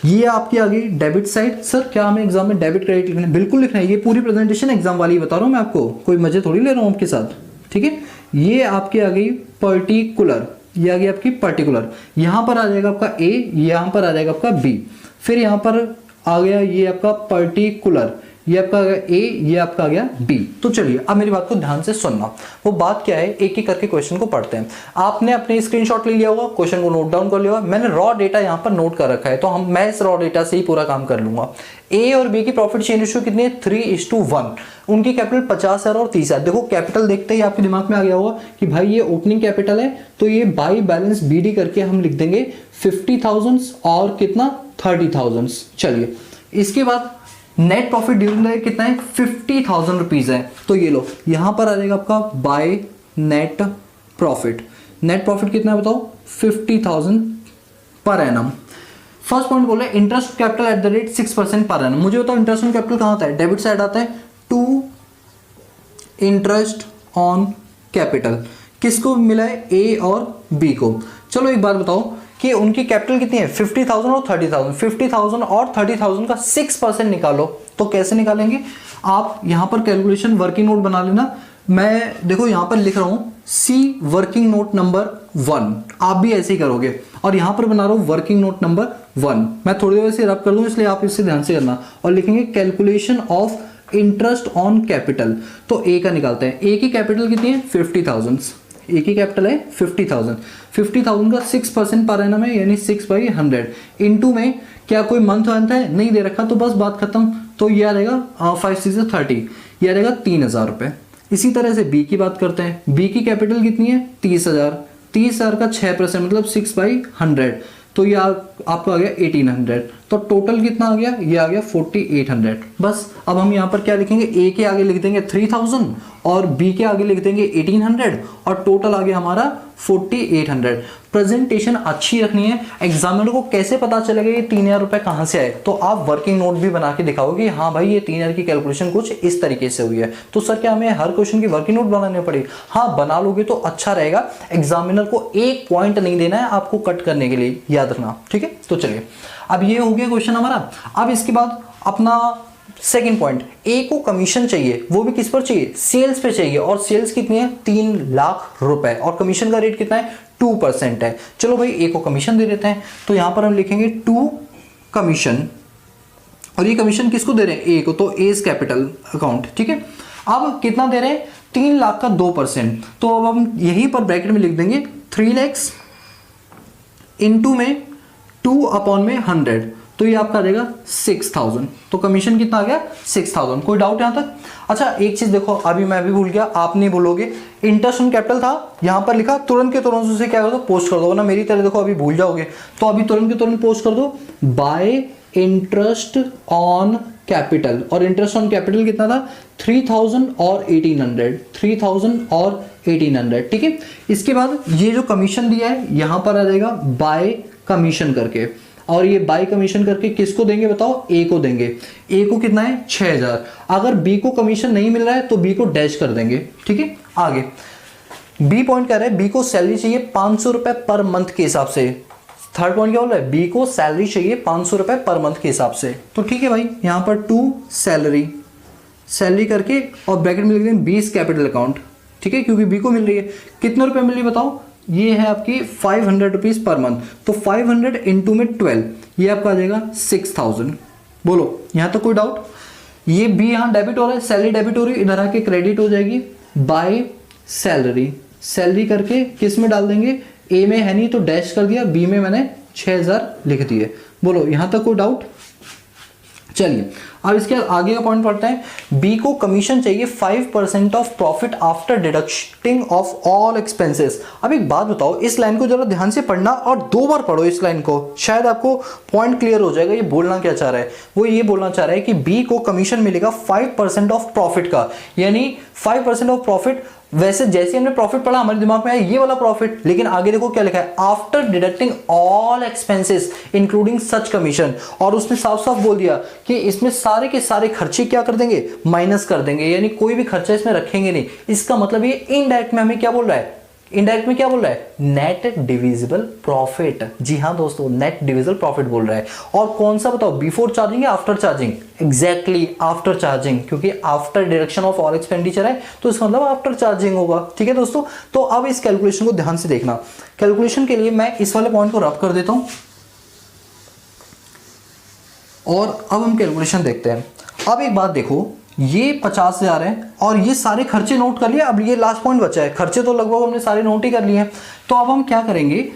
ये आपकी आ गई डेबिट साइड। सर क्या हमें एग्जाम में डेबिट क्रेडिट लिखना है? बिल्कुल लिखना है, ये पूरी प्रेजेंटेशन एग्जाम वाली बता रहा हूं मैं आपको, कोई मजे थोड़ी ले रहा हूं आपके साथ। ठीक है, ये आपकी आ गई पर्टिकुलर, ये आ गई आपकी पर्टिकुलर। यहां पर आ जाएगा आपका ए, यहां पर आ जाएगा आपका बी, फिर यहां पर आ गया ये आपका पर्टिकुलर, ये आपका आ गया ए, ये आपका आ गया बी। तो चलिए अब मेरी बात को ध्यान से सुनना। वो बात क्या है, एक एक करके क्वेश्चन को पढ़ते हैं। आपने अपने स्क्रीनशॉट ले लिया होगा, क्वेश्चन को नोट डाउन कर लिया होगा। मैंने रॉ डेटा यहाँ पर नोट कर रखा है, तो मैं इस रॉ डेटा से ही पूरा काम कर लूंगा। ए और बी की प्रॉफिट शेयर रेशियो कितनी है? 3:1। उनकी कैपिटल 50,000 और 30,000। देखो कैपिटल देखते ही आपके दिमाग में आ गया होगा कि भाई ये ओपनिंग कैपिटल है, तो ये बाई बैलेंस BD करके हम लिख देंगे 50,000 और कितना 30,000। चलिए इसके बाद net profit during the year कितना है? 50,000 रुपीज है। तो ये लो, यहां पर आ जाएगा आपका by net profit. Net profit कितना है बताओ? 50,000 पर एनम। फर्स्ट पॉइंट बोले interest capital at the rate 6% per annum. मुझे बताओ इंटरेस्ट ऑन कैपिटल कहाँ आता है, डेबिट साइड आता है टू इंटरेस्ट ऑन कैपिटल। किसको मिला है, ए और बी को। चलो एक बात बताओ कि उनकी कैपिटल कितनी है 50,000 और 30,000। 50,000 और 30,000 का 6% निकालो। तो कैसे निकालेंगे, आप यहां पर कैलकुलेशन वर्किंग नोट बना लेना। मैं देखो यहां पर लिख रहा हूं सी वर्किंग नोट नंबर 1, आप भी ऐसे ही करोगे। और यहां पर बना रहा हूं वर्किंग नोट नंबर 1। मैं थोड़ी देर से रब कर दूं, इसलिए आप इससे ध्यान से करना। और लिखेंगे calculation of interest on capital. तो ए का निकालते हैं। ए की कैपिटल कितनी है 50,000। ए की कैपिटल है 50,000। 50,000 का 6% पर एनम है, यानी 6/100 इनटू में क्या कोई मंथ वंथ है नहीं दे रखा, तो बस बात खत्म। तो ये आ रहेगा 5 6 30, ये आ रहेगा 3,000 रुपये। इसी तरह से बी की बात करते हैं। बी की कैपिटल कितनी है 30,000। 30,000 का 6% मतलब 6/100, तो ये आपको आ गया 1800। तो टोटल कितना आ गया, ये आ गया 4800। बस अब हम यहाँ पर क्या लिखेंगे, ए के आगे लिख देंगे 3000 और बी के आगे लिख देंगे 1800 और टोटल आ गया हमारा 4800। प्रेजेंटेशन अच्छी रखनी है। एग्जामिनर को कैसे पता चलेगा ये 3,000 रुपए कहाँ से आए, तो आप वर्किंग नोट भी बना के दिखाओगे हाँ भाई ये 3,000 की कैलकुलेशन कुछ इस तरीके से हुई है। तो सर क्या हमें हर क्वेश्चन की वर्किंग नोट बनानी पड़ेगी, हाँ बना लोगे तो अच्छा रहेगा। एग्जामिनर को एक पॉइंट नहीं देना है आपको कट करने के लिए, याद रखना, ठीक है। तो चलिए अब ये हो गया क्वेश्चन हमारा। अब इसके बाद अपना सेकंड पॉइंट, ए को कमीशन चाहिए, वो भी किस पर चाहिए, सेल्स पे चाहिए। और सेल्स कितनी है 3 लाख रुपए और कमीशन का रेट कितना है 2% है। चलो भाई ए को कमीशन दे देते हैं। तो यहां पर हम लिखेंगे 2 कमीशन, और ये कमीशन किसको दे रहे हैं, ए को, तो एज कैपिटल अकाउंट, ठीक है। अब कितना दे रहे हैं 3 लाख का 2%, तो अब हम यहीं पर ब्रैकेट में लिख देंगे 3 लाख इनटू में 2/100, तो ये आपका आ जाएगा 6,000। तो कमीशन कितना आ गया 6,000। कोई डाउट यहां तक। अच्छा एक चीज देखो, अभी मैं भी भूल गया, आप नहीं भूलोगे। इंटरेस्ट ऑन कैपिटल था, यहां पर लिखा, तुरंत के तुरंत उसे क्या कर दो पोस्ट कर दो, वरना मेरी तरह देखो अभी भूल जाओगे। तो अभी तुरंत के तुरंत पोस्ट कर दो बाय इंटरेस्ट ऑन कैपिटल। और इंटरेस्ट ऑन कैपिटल कितना था 3,000 और 1,800, 3,000 और 1,800, ठीक है। इसके बाद ये जो कमीशन दिया है यहां पर आ जाएगा बाय कमीशन करके, और ये बाय कमीशन करके किसको देंगे बताओ, ए को देंगे। ए को कितना है 6,000। अगर बी को कमीशन नहीं मिल रहा है तो बी को डैश कर देंगे, ठीक है। आगे बी पॉइंट कह रहे हैं बी को सैलरी चाहिए 500 रुपए पर मंथ के हिसाब से। थर्ड पॉइंट क्या बोल रहा है, बी को सैलरी चाहिए 500 रुपए पर मंथ के हिसाब से। तो ठीक है भाई, यहां पर 2 सैलरी, सैलरी करके और ब्रैकेट में लिख देंगे 20 कैपिटल अकाउंट, ठीक है, क्योंकि बी को मिल रही है। कितने रुपए मिल रही है बताओ, ये है आपकी 500 रुपीज पर मंथ। तो 500 इंटू में 12, ये आपका आ जाएगा 6,000। बोलो यहां तक कोई डाउट। ये बी यहां डेबिट हो रहा है, सैलरी डेबिट हो रही है, इधर आके क्रेडिट हो जाएगी बाय सैलरी। सैलरी करके किस में डाल देंगे, ए में है नहीं तो डैश कर दिया, बी में मैंने 6,000 लिख दिए। बोलो यहां तक कोई डाउट। चलिए अब इसके आगे का पॉइंट पढ़ते हैं। बी को कमीशन चाहिए 5% of profit after deducting of all expenses. अब एक बात बताओ, इस लाइन को जरा ध्यान से पढ़ना और 2 बार पढ़ो इस लाइन को, शायद आपको पॉइंट क्लियर हो जाएगा। ये बोलना क्या चाह रहा है, वो ये बोलना चाह रहा है कि बी को कमीशन मिलेगा 5% ऑफ प्रॉफिट का, यानी 5% ऑफ प्रॉफिट। वैसे जैसे हमने प्रॉफिट पढ़ा हमारे दिमाग में आया ये वाला प्रॉफिट, लेकिन आगे देखो क्या लिखा है, after deducting all expenses including सच कमीशन। और उसने साफ साफ बोल दिया कि इसमें सारे के सारे खर्चे क्या कर देंगे, माइनस कर देंगे, यानी कोई भी खर्चा इसमें रखेंगे नहीं। इसका मतलब ये इनडायरेक्ट में हमें क्या बोल रहा है, इनडायरेक्ट में क्या बोल रहा है, नेट डिविजिबल प्रॉफिट। जी हाँ दोस्तों, नेट डिविजिबल प्रॉफिट बोल रहा है। और कौन सा बताओ, बिफोर चार्जिंग या after charging, exactly after charging, क्योंकि after deduction of all expenditure है तो इसका मतलब आफ्टर चार्जिंग होगा, ठीक है दोस्तों। तो अब इस कैलकुलेशन को ध्यान से देखना। कैलकुलेशन के लिए मैं इस वाले पॉइंट को रब कर देता हूं और अब हम कैलकुलेशन देखते हैं। अब एक बात देखो, ये 50,000 है और ये सारे खर्चे नोट कर लिए। अब ये लास्ट पॉइंट बचा है, खर्चे तो लगभग हमने सारे नोट ही कर लिए हैं। तो अब हम क्या करेंगे,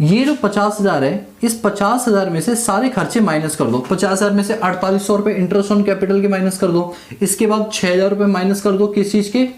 ये जो 50,000 है, इस 50,000 में से सारे खर्चे माइनस कर दो। 50,000 में से 4800 रुपए इंटरेस्ट ऑन कैपिटल के माइनस कर दो। इसके बाद 6,000 रुपए माइनस कर दो किस चीज के,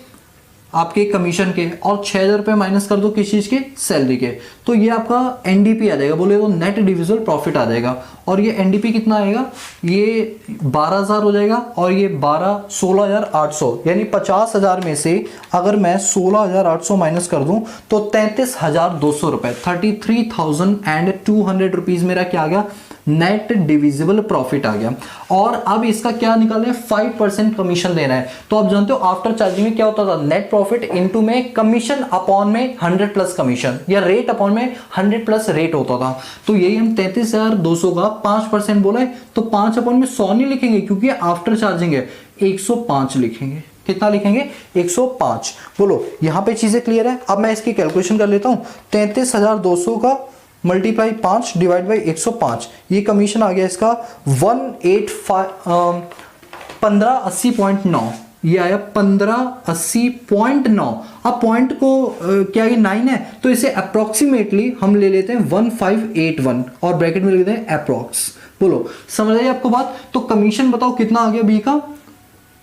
आपके कमीशन के, और 6,000 रुपये माइनस कर दो किस चीज के, सैलरी के, तो ये आपका एनडीपी आ जाएगा, बोले तो नेट डिविजिबल प्रॉफिट आ जाएगा। और ये एनडीपी कितना आएगा, ये 12,000 हो जाएगा, और ये 16,800, यानी 50,000 में से अगर मैं 16,800 माइनस कर दूं तो 33,200 रुपए, 33,200 रुपीज मेरा क्या आ गया, नेट डिविजिबल प्रॉफिट आ गया। और अब इसका क्या निकालना है, 5% कमीशन देना है। तो आप जानते हो आफ्टर चार्जिंग में क्या होता था, नेट प्रॉफिट इनटू में कमीशन अपॉन में 100 प्लस कमीशन, या रेट अपॉन में 100 प्लस रेट होता था। तो यही हम 33,200 का 5% बोला है, तो 5 अपॉन में 100 नहीं लिखेंगे क्योंकि आफ्टर चार्जिंग है, 105 लिखेंगे। कितना लिखेंगे, 105। बोलो यहां पे चीजें क्लियर है। अब मैं इसकी कैलकुलेशन कर लेता हूं, 33,200 का मल्टीप्लाई 5 डिवाइड बाई 105, ये कमीशन आ गया इसका 1580.9, ये आया 1580.9। अब पॉइंट को क्या ये 9 है, तो इसे अप्रोक्सीमेटली हम ले लेते हैं 1581 और ब्रैकेट में लिखते हैं अप्रोक्स। बोलो समझ आई आपको बात। तो कमीशन बताओ कितना आ गया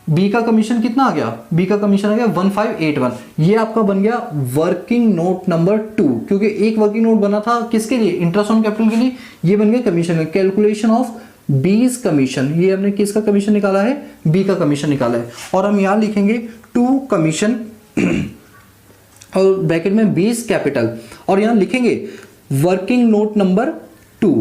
बी का कमीशन कितना आ गया, बी का कमीशन आ गया 1581। ये आपका बन गया वर्किंग नोट नंबर 2, क्योंकि एक वर्किंग नोट बना था किसके लिए, इंटरेस्ट ऑन कैपिटल के लिए, ये बन गया कमीशन। कैलकुलेशन ऑफ बीज कमीशन, ये हमने किसका कमीशन निकाला है, बी का कमीशन निकाला है। और हम यहां लिखेंगे 2 कमीशन और ब्रैकेट में बीज कैपिटल, और यहां लिखेंगे वर्किंग नोट नंबर 2,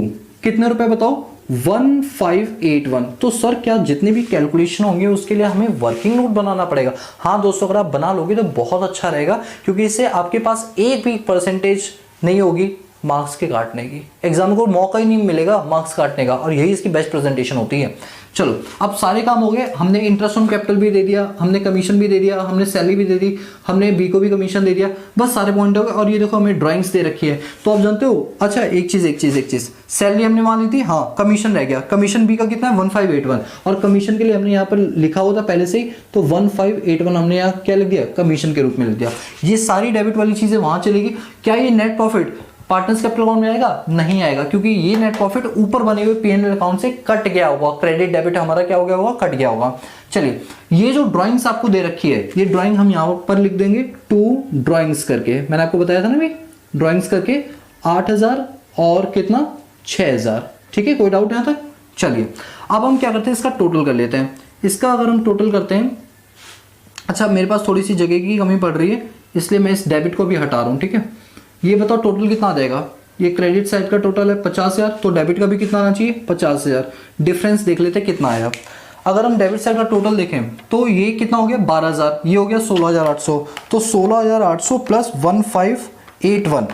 कितने रुपए बताओ, 1581। तो सर क्या जितने भी कैलकुलेशन होंगे उसके लिए हमें वर्किंग नोट बनाना पड़ेगा। हाँ दोस्तों, अगर आप बना लोगे तो बहुत अच्छा रहेगा, क्योंकि इससे आपके पास एक भी परसेंटेज नहीं होगी मार्क्स के काटने की, एग्जाम को मौका ही नहीं मिलेगा मार्क्स काटने का, और यही इसकी बेस्ट प्रेजेंटेशन होती है। चलो अब सारे काम हो गए, हमने इंटरेस्ट ऑन कैपिटल भी दे दिया, हमने कमीशन भी दे दिया, हमने सैलरी भी दे दी, हमने बी को भी कमीशन दे दिया, बस सारे पॉइंट हो गए। और ये देखो हमें ड्राइंग्स दे रखी है, तो आप जानते हो, अच्छा एक चीज सैलरी हमने मान ली थी, हाँ कमीशन रह गया, कमीशन बी का कितना है 1581, और कमीशन के लिए हमने यहाँ पर लिखा हुआ था पहले से ही, तो 1581 हमने यहाँ क्या लिख दिया, कमीशन के रूप में लिख दिया। ये सारी डेबिट वाली चीजें वहां चलेगी। क्या ये net profit partners capital account में आएगा, नहीं आएगा, क्योंकि ये नेट प्रॉफिट ऊपर बने हुए पीएनएल अकाउंट से कट गया होगा, क्रेडिट डेबिट हमारा क्या हो गया होगा, कट गया होगा। चलिए ये जो ड्राइंग्स आपको दे रखी है, ये ड्राइंग हम यहाँ पर लिख देंगे 2 ड्राइंग्स करके, मैंने आपको बताया था ना भी, ड्राइंग्स करके 8,000 और कितना 6,000, ठीक है, कोई डाउट यहाँ तक। चलिए अब हम क्या करते हैं, इसका टोटल कर लेते हैं। इसका अगर हम टोटल करते हैं, अच्छा मेरे पास थोड़ी सी जगह की कमी पड़ रही है, इसलिए मैं इस डेबिट को भी हटा रहा हूँ, ठीक है। ये बताओ टोटल कितना आ जाएगा, ये क्रेडिट साइड का टोटल है 50,000, तो डेबिट का भी कितना आना चाहिए 50,000। डिफरेंस देख लेते हैं कितना आया। अगर हम डेबिट साइड का टोटल देखें तो ये कितना हो गया 12,000, ये हो गया 16,800, तो 16,800 प्लस 1581,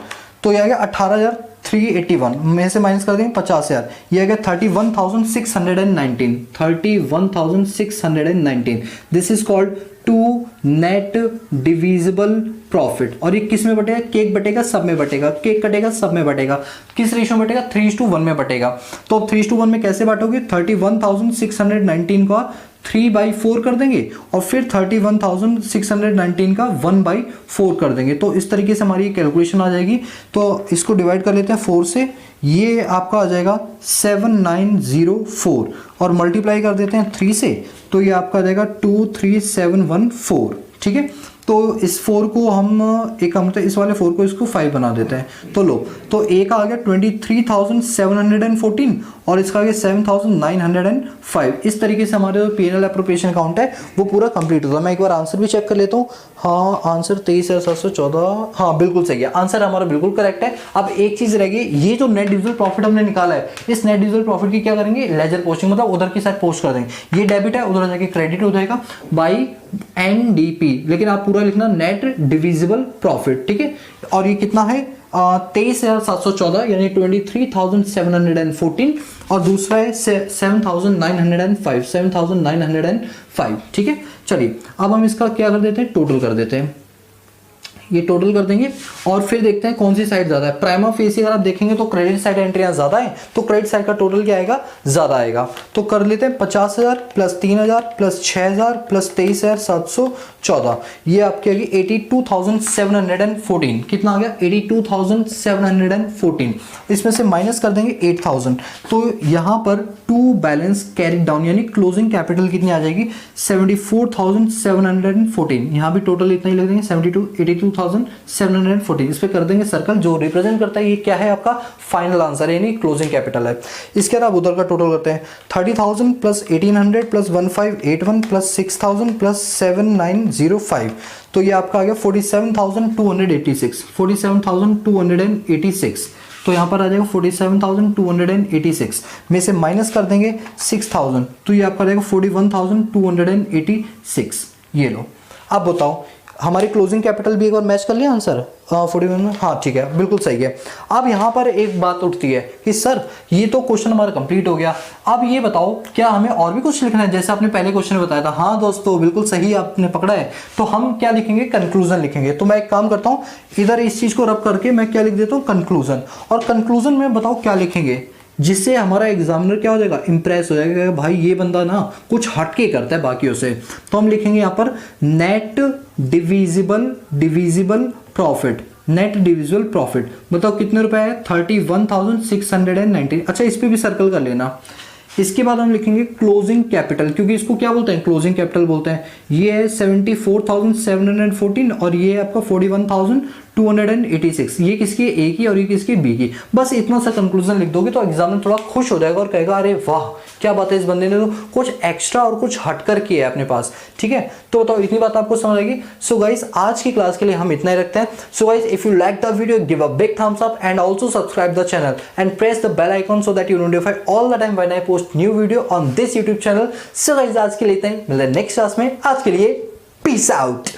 तो ये आ गया 18,381 में से माइनस कर देंगे 50,000, ये आ गया 31,619, 31,619। This is called 2 net divisible profit. और ये किस में बटेगा, केक बटेगा सब में बटेगा, केक कटेगा सब में बटेगा, किस रेशियो में बटेगा 3:1 में बटेगा। तो अब 3:1 में कैसे बांटोगे, 31,619 का 3/4 कर देंगे, और फिर 31,619 का 1/4 कर देंगे। तो इस तरीके से हमारी कैलकुलेशन आ जाएगी। तो इसको डिवाइड कर लेते हैं 4 से, ये आपका आ जाएगा 7904, और मल्टीप्लाई कर देते हैं 3 से, तो ये आपका आ जाएगा 23714, ठीक है। तो इस 4 को हम एक हम तो इस वाले 4 को इसको 5 बना देते हैं, तो लो, तो ए का आ गया 23,714 और इसका आ गया 7,905। इस तरीके से हमारे जो पीएनएल एप्रोप्रिएशन अकाउंट है वो पूरा कंप्लीट होता है। मैं एक बार आंसर भी चेक कर लेता हूँ। हाँ आंसर 23,714, हाँ बिल्कुल सही है, आंसर हमारा बिल्कुल करेक्ट है। अब एक चीज रहेगी, ये जो नेट डिविजिबल प्रॉफिट हमने निकाला है, इस नेट डिविजिबल प्रॉफिट की क्या करेंगे, लेजर पोस्टिंग, मतलब उधर की साइड पोस्ट कर देंगे। ये डेबिट है, उधर जाके क्रेडिट हो जाएगा बाई एनडीपी, लेकिन आप पूरा लिखना नेट डिविजिबल प्रॉफिट, ठीक है। और ये कितना है 23,714 यानी 23,714, और दूसरा है 7,905, ठीक है। चलिए अब हम इसका क्या कर देते हैं, टोटल कर देते हैं। ये टोटल कर देंगे और फिर देखते हैं कौन सी साइड ज्यादा है। प्राइमा फेसी अगर आप देखेंगे तो क्रेडिट साइड एंट्रियां ज्यादा है, तो क्रेडिट साइड का टोटल क्या आएगा, ज्यादा आएगा। तो कर लेते हैं 50,000 प्लस 3,000 प्लस 6,000 प्लस 23,714, ये आपकी आ गई 82,714। कितना आ गया, 82,714। इसमें से माइनस कर देंगे 8,000, तो यहां पर टू बैलेंस कैरी डाउन यानी क्लोजिंग कैपिटल कितनी आ जाएगी, 74,714। यहां भी टोटल इतना ही लग देंगे 82,714। इस पे कर देंगे सर्कल, जो रिप्रेजेंट करता है ये क्या है, आपका फाइनल आंसर यानी क्लोजिंग कैपिटल है। इसके बाद आप उधर का टोटल करते हैं 30,000 प्लस 1,800 प्लस 1,581 प्लस 6,000 प्लस 7,905, तो ये आपका आ गया 47,286। 47,286, तो यहां पर आ जाएगा 47,286 में से माइनस कर देंगे 6,000, तो ये आपका आ जाएगा 41,286। ये लो, अब बताओ हमारी क्लोजिंग कैपिटल भी एक बार मैच कर लिया आंसर 41 में, हाँ ठीक है, बिल्कुल सही है। अब यहाँ पर एक बात उठती है कि सर ये तो क्वेश्चन हमारा कंप्लीट हो गया, अब ये बताओ क्या हमें और भी कुछ लिखना है, जैसे आपने पहले क्वेश्चन में बताया था। हाँ दोस्तों, बिल्कुल सही आपने पकड़ा है। तो हम क्या लिखेंगे, कंक्लूजन लिखेंगे। तो मैं एक काम करता हूँ, इधर इस चीज को रब करके मैं क्या लिख देता हूँ, कंक्लूजन। और कंक्लूजन में बताओ क्या लिखेंगे, जिससे हमारा एग्जामिनर क्या हो जाएगा, इंप्रेस हो जाएगा कि भाई ये बंदा ना कुछ हटके करता है बाकियों से। तो हम लिखेंगे यहाँ पर net divisible profit. Net divisible profit बताओ कितने रुपए है, 31,690। अच्छा, इस पे भी सर्कल कर लेना। इसके बाद हम लिखेंगे क्लोजिंग कैपिटल, क्योंकि इसको क्या बोलते हैं, क्लोजिंग कैपिटल बोलते हैं। ये है 74,714 और ये है आपका 41,286। ये किसकी, ए की और ये किसकी, बी की। बस इतना सा कंक्लूजन लिख दोगे तो एग्जामिनर थोड़ा खुश हो जाएगा और कहेगा अरे वाह क्या बात है, इस बंदे ने तो कुछ एक्स्ट्रा और कुछ हटकर किया है अपने पास। ठीक है, तो बताओ इतनी बात आपको समझ आएगी। सो गाइस, आज की क्लास के लिए हम इतना ही रखते हैं। So guys, if you like the video, give a big thumbs up and also subscribe the channel and press the bell icon so that you notify all the time when I post new video on this YouTube channel. So guys, आज के लिए इतना ही, मिलते हैं next class में। आज के लिए पीस आउट।